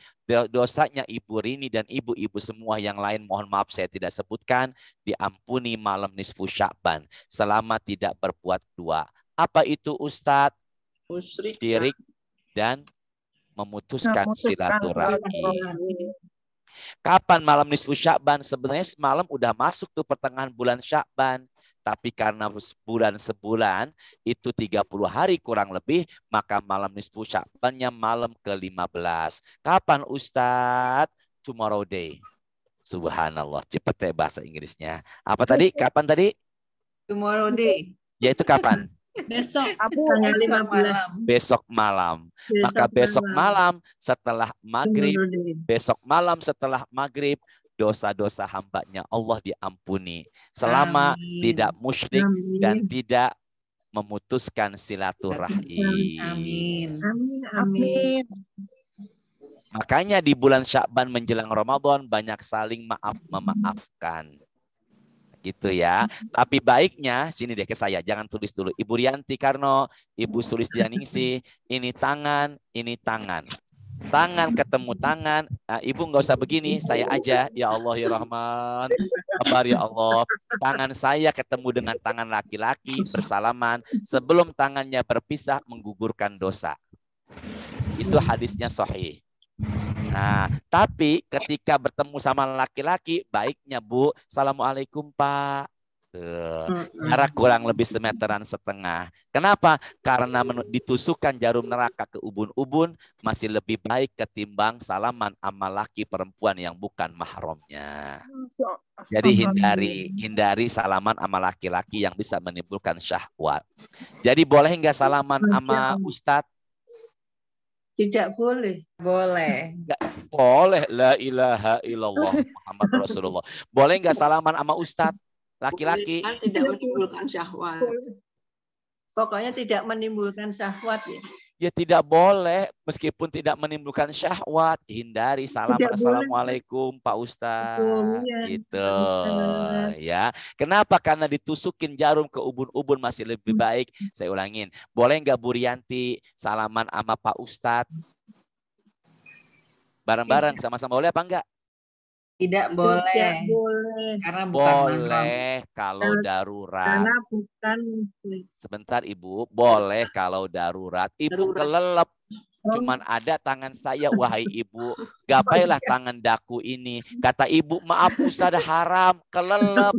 dosanya Ibu Rini dan ibu-ibu semua yang lain, mohon maaf saya tidak sebutkan, diampuni malam nisfu Sya'ban selama tidak berbuat 2. Apa itu Ustadz? Syirik dan memutuskan silaturahim. Kapan malam nisfu Sya'ban? Sebenarnya semalam udah masuk tuh pertengahan bulan Sya'ban. Tapi karena sebulan itu 30 hari kurang lebih, maka malam nisfu Sya'bannya malam ke-15. Kapan Ustadz? Tomorrow day. Subhanallah, cepet ya bahasa Inggrisnya. Apa tadi? Kapan tadi? Tomorrow day. Yaitu kapan? Besok. Besok malam. Maka besok malam setelah maghrib, dosa-dosa hambanya Allah diampuni. Selama tidak musyrik dan tidak memutuskan silaturahim. Amin. Makanya di bulan Sya'ban menjelang Ramadan banyak saling memaafkan. Gitu ya. Tapi baiknya, sini deh ke saya, jangan tulis dulu. Ibu Rianti Karno, Ibu Sulistianingsih, ini tangan, ini tangan. Tangan ketemu tangan. Nah, ibu nggak usah begini, saya aja. Ya Allah ya Rahman. Sabar ya Allah. Tangan saya ketemu dengan tangan laki-laki bersalaman. Sebelum tangannya berpisah menggugurkan dosa. Itu hadisnya sahih. Nah, tapi ketika bertemu sama laki-laki, baiknya Bu, Assalamualaikum Pak. Jarak kurang lebih 1,5 meter. Kenapa? Karena ditusukkan jarum neraka ke ubun-ubun masih lebih baik ketimbang salaman sama laki perempuan yang bukan mahramnya. Jadi hindari salaman sama laki-laki yang bisa menimbulkan syahwat. Jadi boleh nggak salaman sama Ustadz? Tidak boleh. Boleh. Nggak boleh. La ilaha illallah Muhammad Rasulullah. Boleh nggak salaman sama Ustadz? Laki-laki Kan tidak menimbulkan syahwat. Pokoknya tidak menimbulkan syahwat ya. ya tidak boleh meskipun tidak menimbulkan syahwat. Hindari salam Tidak assalamualaikum Pak Ustadz ya, gitu Pak Ustadz. ya. Kenapa? Karena ditusukin jarum ke ubun-ubun masih lebih baik. Saya ulangin. Boleh nggak Bu Rianti salaman sama Pak Ustadz? Bareng-bareng sama-sama boleh apa enggak? Tidak boleh. Tidak boleh. Karena bukan mahram. Boleh kalau darurat. Karena bukan Sebentar Ibu, boleh kalau darurat. Ibu kelelep. Cuman ada tangan saya, wahai Ibu. Gapailah tangan daku ini. Kata Ibu, maaf Ustaz haram, kelelep.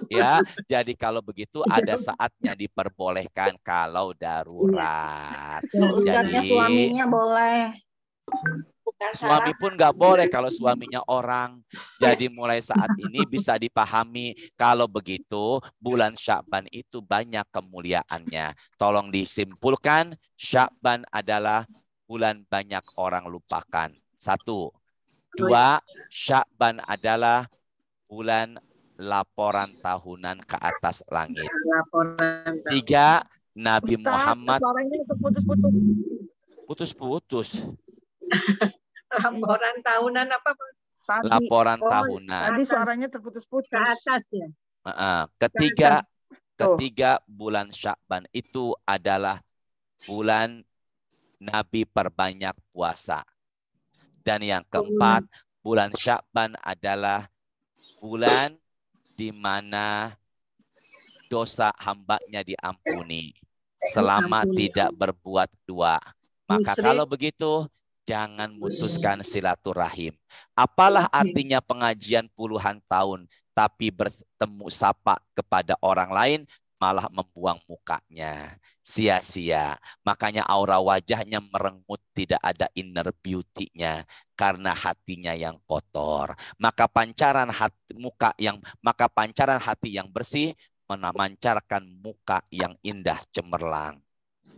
Ya, jadi kalau begitu ada saatnya diperbolehkan kalau darurat. Ustaznya Jadi suaminya boleh. suami pun nggak boleh kalau suaminya orang. Jadi mulai saat ini bisa dipahami kalau begitu bulan Sya'ban itu banyak kemuliaannya. Tolong disimpulkan, Sya'ban adalah bulan banyak orang lupakan. 1. 2, Sya'ban adalah bulan laporan tahunan ke atas langit. laporan. 3, Nabi Ustaz, Muhammad suaranya terputus-putus. putus-putus. Laporan tahunan apa Pak? Tadi, Laporan tahunan. tadi suaranya terputus-putus. Ke atas ya. Ketiga bulan Sya'ban itu adalah bulan Nabi perbanyak puasa. Dan yang keempat, bulan Sya'ban adalah bulan di mana dosa hambanya diampuni selama tidak berbuat doa. Maka kalau begitu jangan mutuskan silaturahim. Apalah artinya pengajian puluhan tahun tapi bertemu sapa kepada orang lain malah membuang mukanya. Sia-sia. Makanya aura wajahnya merengut, tidak ada inner beauty-nya karena hatinya yang kotor. Maka pancaran hati yang bersih memancarkan muka yang indah cemerlang.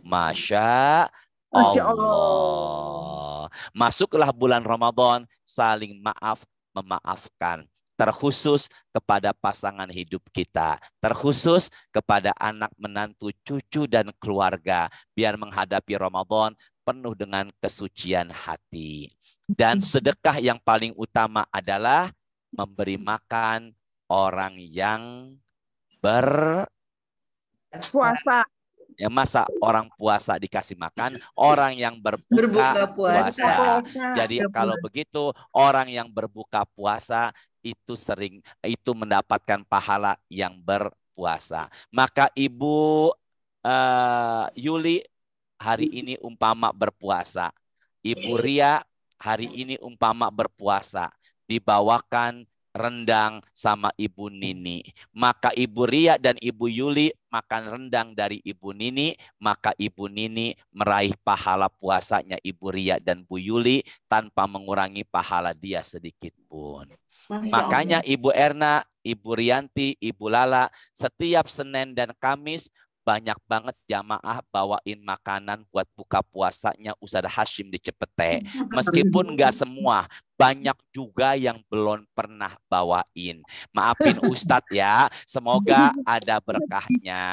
Masya Allah. Masuklah bulan Ramadan, saling maaf, memaafkan. Terkhusus kepada pasangan hidup kita. Terkhusus kepada anak, menantu, cucu, dan keluarga. Biar menghadapi Ramadan penuh dengan kesucian hati. Dan sedekah yang paling utama adalah memberi makan orang yang Puasa. Ya, masa orang puasa dikasih makan, orang yang berbuka puasa. Jadi kalau begitu orang yang berbuka puasa itu mendapatkan pahala yang berpuasa. Maka Ibu Yuli hari ini umpama berpuasa. Ibu Ria hari ini umpama berpuasa. Dibawakan rendang sama Ibu Nini. Maka Ibu Ria dan Ibu Yuli makan rendang dari Ibu Nini, maka Ibu Nini meraih pahala puasanya Ibu Ria dan Bu Yuli tanpa mengurangi pahala dia sedikit pun. Makanya Ibu Erna, Ibu Rianti, Ibu Lala setiap Senin dan Kamis banyak banget jamaah bawain makanan buat buka puasanya Ustadz Hashim di Cepete. Meskipun nggak semua, banyak juga yang belum pernah bawain. Maafin Ustadz ya, semoga ada berkahnya.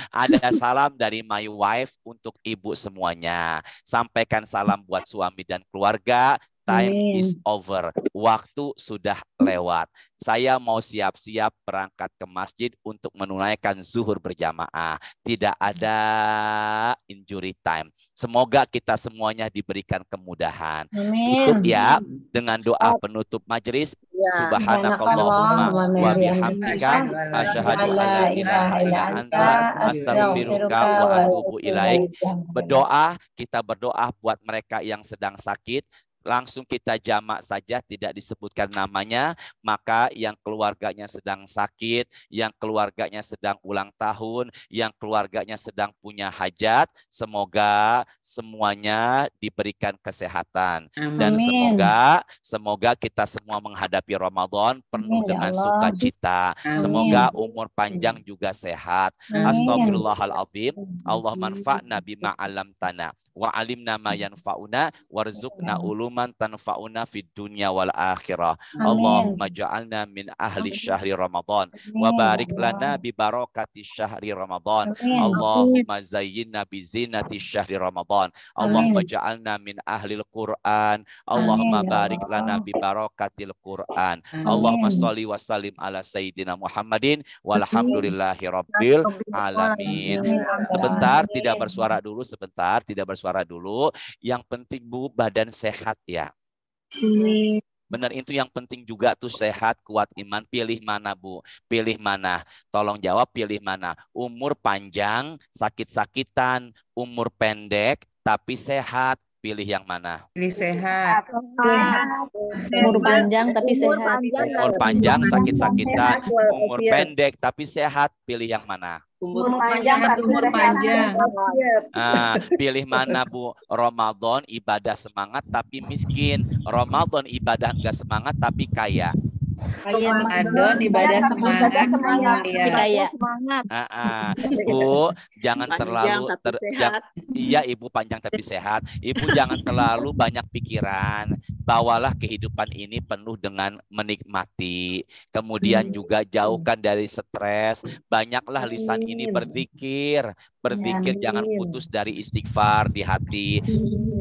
Ada salam dari my wife untuk ibu semuanya. Sampaikan salam buat suami dan keluarga. Time is over. Waktu sudah lewat. Saya mau siap-siap berangkat ke masjid untuk menunaikan zuhur berjamaah. Tidak ada injury time. Semoga kita semuanya diberikan kemudahan. Amin. Tutup ya dengan doa penutup majelis. Subhanakallahumma wa bihamdika asyhadu alla ilaha illa anta astaghfiruka wa atubu ilaik. Kita berdoa buat mereka yang sedang sakit. Langsung kita jamak saja, tidak disebutkan namanya. Maka yang keluarganya sedang sakit, yang keluarganya sedang ulang tahun, yang keluarganya sedang punya hajat, semoga semuanya diberikan kesehatan. Dan semoga kita semua menghadapi Ramadan penuh dengan sukacita. Semoga umur panjang juga sehat. Astaghfirullahaladzim. Allah manfa'na bima alamtana wa alimna ma yanfa'una warzuqna uluman tanfa'una fid dunya wal akhirah. Allahumma ja'alna min ahli syahri Ramadan wa barik lana bi barakati syahri Ramadan. Allahumma zayyinna bi zinati syahri Ramadan. Allahumma ja'alna min ahli Al-Qur'an. Allahumma barik lana bi barakatil Qur'an. Allahumma sholli wa sallim ala sayyidina Muhammadin walhamdulillahi rabbil alamin. Sebentar, tidak bersuara dulu. Yang penting Bu, badan sehat ya. Benar, itu yang penting juga tuh, sehat, kuat iman. Pilih mana Bu? Pilih mana? Tolong jawab, pilih mana? Umur panjang, sakit-sakitan, umur pendek tapi sehat. Pilih yang mana? Pilih sehat. Umur panjang tapi sehat. Umur panjang, sakit-sakitan, umur pendek tapi sehat. Pilih yang mana? Umur panjang. Pilih mana Bu? Ramadan ibadah semangat tapi miskin. Ramadan ibadah enggak semangat tapi kaya. Ramadan ibadah semangat tapi kaya. Bu, jangan terlalu iya Ibu, panjang tapi sehat. Ibu jangan terlalu banyak pikiran. Bawalah kehidupan ini penuh dengan menikmati. Kemudian juga jauhkan dari stres. Banyaklah lisan ini berzikir. Jangan putus dari istighfar di hati.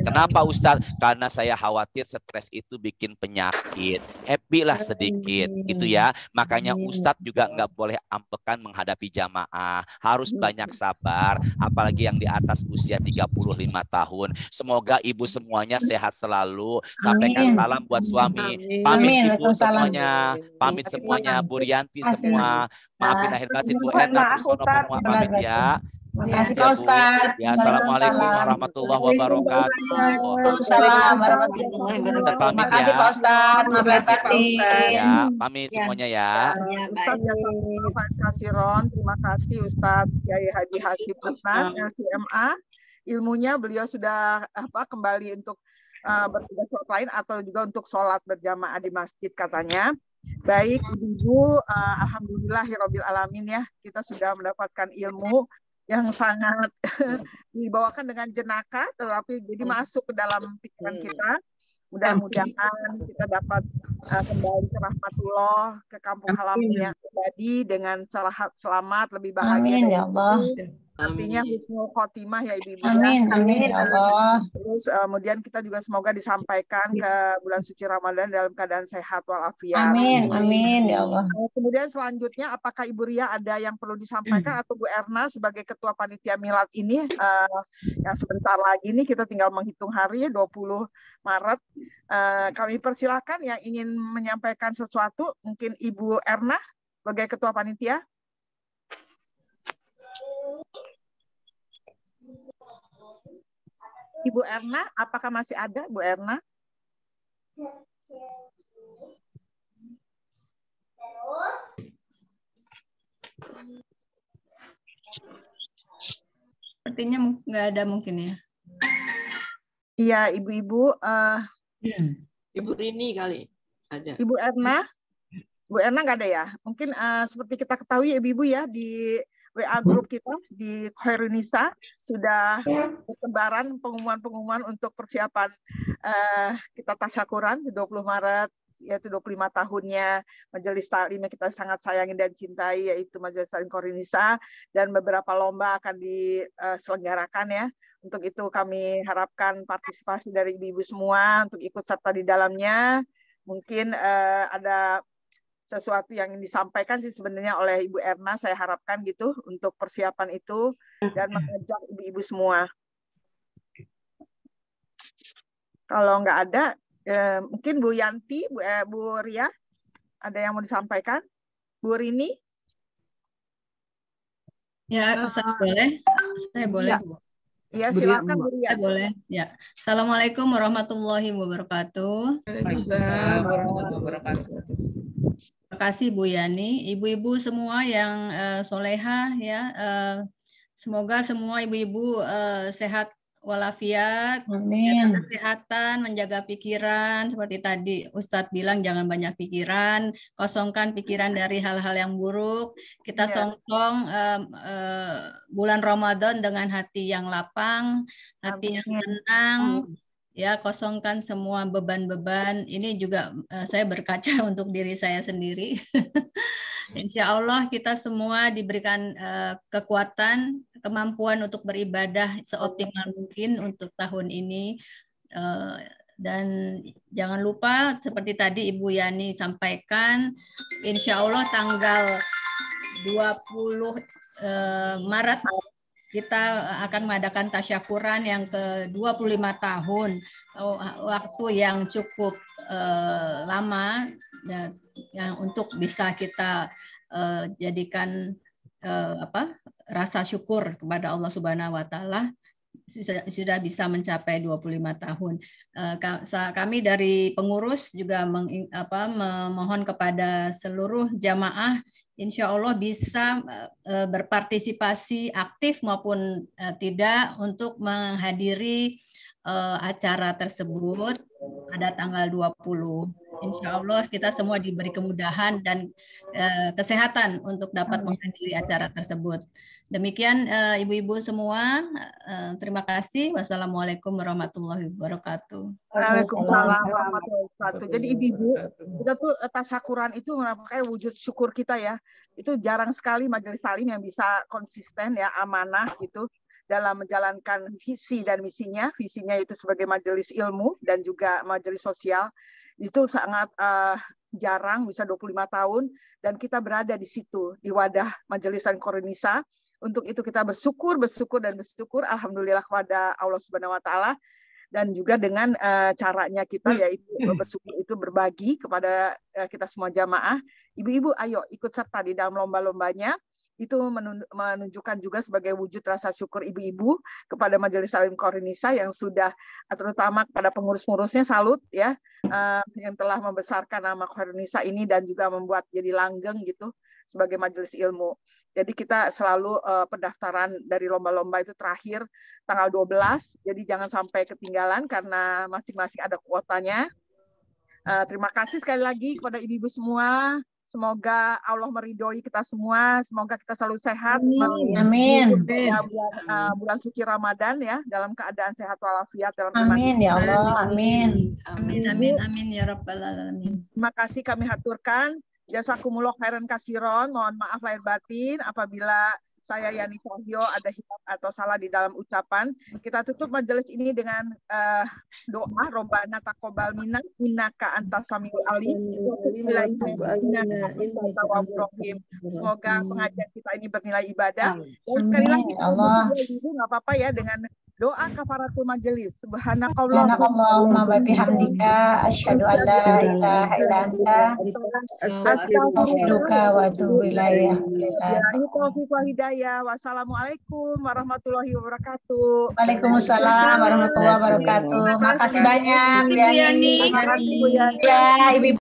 Kenapa Ustadz? Karena saya khawatir stres itu bikin penyakit. Happy lah sedikit gitu ya. Makanya Ustadz juga nggak boleh ampekan menghadapi jamaah. Harus banyak sabar. Apalagi yang di atas usia 35 tahun. Semoga ibu semuanya sehat selalu. Sampaikan salam buat suami. Pamit ibu semuanya. Pamit semuanya. Bu Rianti semua. Maafin lahir batin Bu Ena. Pamit ya. Makasih Pak Ustadz. Ya, assalamualaikum warahmatullahi wabarakatuh. Waalaikumsalam warahmatullahi wabarakatuh. Makasih Pak Ustadz. Makasih Pak Ustadz. Ya, pamit semuanya ya. Ustadz Ron, terima kasih Ustadz Kiai Haji Hasib Usnan, LCMA. Ilmunya beliau sudah kembali untuk bertugas sholat lain atau juga untuk sholat berjamaah di masjid katanya. Baik Ibu, alhamdulillahirabbil alamin ya, kita sudah mendapatkan ilmu yang sangat dibawakan dengan jenaka, tetapi jadi masuk ke dalam pikiran kita. Mudah-mudahan kita dapat kembali ke rahmatullah, ke kampung halaman yang pribadi dengan selamat, lebih bahagia. Amin ya Allah. Artinya husnul khotimah ya Ibu. Amin, amin ya Allah. Terus kemudian kita juga semoga disampaikan ke bulan suci Ramadan dalam keadaan sehat walafiat. Amin, amin ya Allah. Kemudian selanjutnya, apakah Ibu Ria ada yang perlu disampaikan atau Bu Erna sebagai ketua panitia milad ini yang sebentar lagi nih kita tinggal menghitung hari 20 Maret. Kami persilakan yang ingin menyampaikan sesuatu, mungkin Ibu Erna sebagai ketua panitia. Ibu Erna, apakah masih ada Bu Erna? Sepertinya nggak ada mungkin ya. Iya, ibu-ibu. Ibu Rini kali ada. Ibu Erna? Bu Erna nggak ada ya? Mungkin seperti kita ketahui ibu-ibu ya, di WA grup kita di Khairunisa sudah bertebaran pengumuman-pengumuman untuk persiapan kita tasyakuran di 20 Maret, yaitu 25 tahunnya Majelis Taklim yang kita sangat sayangi dan cintai, yaitu Majelis Taklim Khairunisa, dan beberapa lomba akan diselenggarakan ya. Untuk itu kami harapkan partisipasi dari ibu-ibu semua untuk ikut serta di dalamnya. Mungkin ada sesuatu yang disampaikan sih sebenarnya oleh Ibu Erna, saya harapkan gitu untuk persiapan itu dan mengajak ibu-ibu semua. Kalau nggak ada, mungkin Bu Yanti, Bu Ria, ada yang mau disampaikan? Bu Rini? Ya, saya boleh. Saya boleh, Bu. Iya, silakan Bu Ria. Saya boleh. Ya. Assalamualaikum warahmatullahi wabarakatuh. Waalaikumsalam warahmatullahi wabarakatuh. Terima kasih Bu Yani, ibu-ibu semua yang solehah ya. Semoga semua ibu-ibu sehat walafiat, menjaga kesehatan, menjaga pikiran. Seperti tadi Ustadz bilang, jangan banyak pikiran, kosongkan pikiran dari hal-hal yang buruk. Kita songkong bulan Ramadan dengan hati yang lapang, hati yang tenang. Ya, kosongkan semua beban-beban. Ini juga saya berkaca untuk diri saya sendiri. Insya Allah kita semua diberikan kekuatan, kemampuan untuk beribadah seoptimal mungkin untuk tahun ini. Dan jangan lupa seperti tadi Ibu Yani sampaikan, insya Allah tanggal 20 Maret kita akan mengadakan tasyakuran yang ke-25 tahun, waktu yang cukup lama yang untuk bisa kita jadikan rasa syukur kepada Allah Subhanahu wa taala sudah bisa mencapai 25 tahun. Kami dari pengurus juga memohon kepada seluruh jamaah insya Allah bisa berpartisipasi aktif maupun tidak untuk menghadiri acara tersebut pada tanggal 20. Insya Allah kita semua diberi kemudahan dan kesehatan untuk dapat menghadiri acara tersebut. Demikian ibu-ibu semua, terima kasih. Wassalamualaikum warahmatullahi wabarakatuh. Waalaikumsalam warahmatullahi wabarakatuh. Jadi ibu-ibu, kita tuh tasyakuran itu merupakan wujud syukur kita ya. Itu jarang sekali majelis taklim yang bisa konsisten ya, amanah gitu dalam menjalankan visi dan misinya. Visinya itu sebagai majelis ilmu dan juga majelis sosial. Itu sangat jarang, bisa 25 tahun, dan kita berada di situ, di wadah Majelis Taklim Qur'an-Nisa. Untuk itu kita bersyukur, alhamdulillah kepada Allah Subhanahu wa taala, dan juga dengan caranya kita yaitu bersyukur itu berbagi kepada kita semua jamaah. Ibu-ibu ayo ikut serta di dalam lomba-lombanya. Itu menunjukkan juga sebagai wujud rasa syukur ibu-ibu kepada Majelis Taklim Qur'an-Nisa yang sudah, terutama kepada pengurus-pengurusnya, salut ya, yang telah membesarkan nama Qur'an-Nisa ini dan juga membuat jadi langgeng gitu sebagai majelis ilmu. Jadi kita selalu pendaftaran dari lomba-lomba itu terakhir tanggal 12, jadi jangan sampai ketinggalan karena masing-masing ada kuotanya. Terima kasih sekali lagi kepada ibu-ibu semua. Semoga Allah meridhoi kita semua. Semoga kita selalu sehat. Amin. Bulan suci Ramadan ya, dalam keadaan sehat walafiat dalam amin ya Allah. Amin. Amin amin amin ya rabbal alamin. Terima kasih kami haturkan. Jazakumullah khairan kasiron. Mohon maaf lahir batin apabila saya Yani Cahyo ada hilaf atau salah di dalam ucapan. Kita tutup majelis ini dengan doa Robbana taqabbal minna innaka antas samiul alim. Semoga pengajian kita ini bernilai ibadah. Dan sekali lagi Allah, nggak apa-apa ya dengan doa kafaratul majelis. Subhanakallahumma wa bihamdika asyhadu an la ilaha illa anta astaghfiruka wa atubu ilaik. Wassalamualaikum warahmatullahi wabarakatuh. Waalaikumsalam warahmatullahi wabarakatuh. Makasih banyak Bu Yani. ya, Ibu.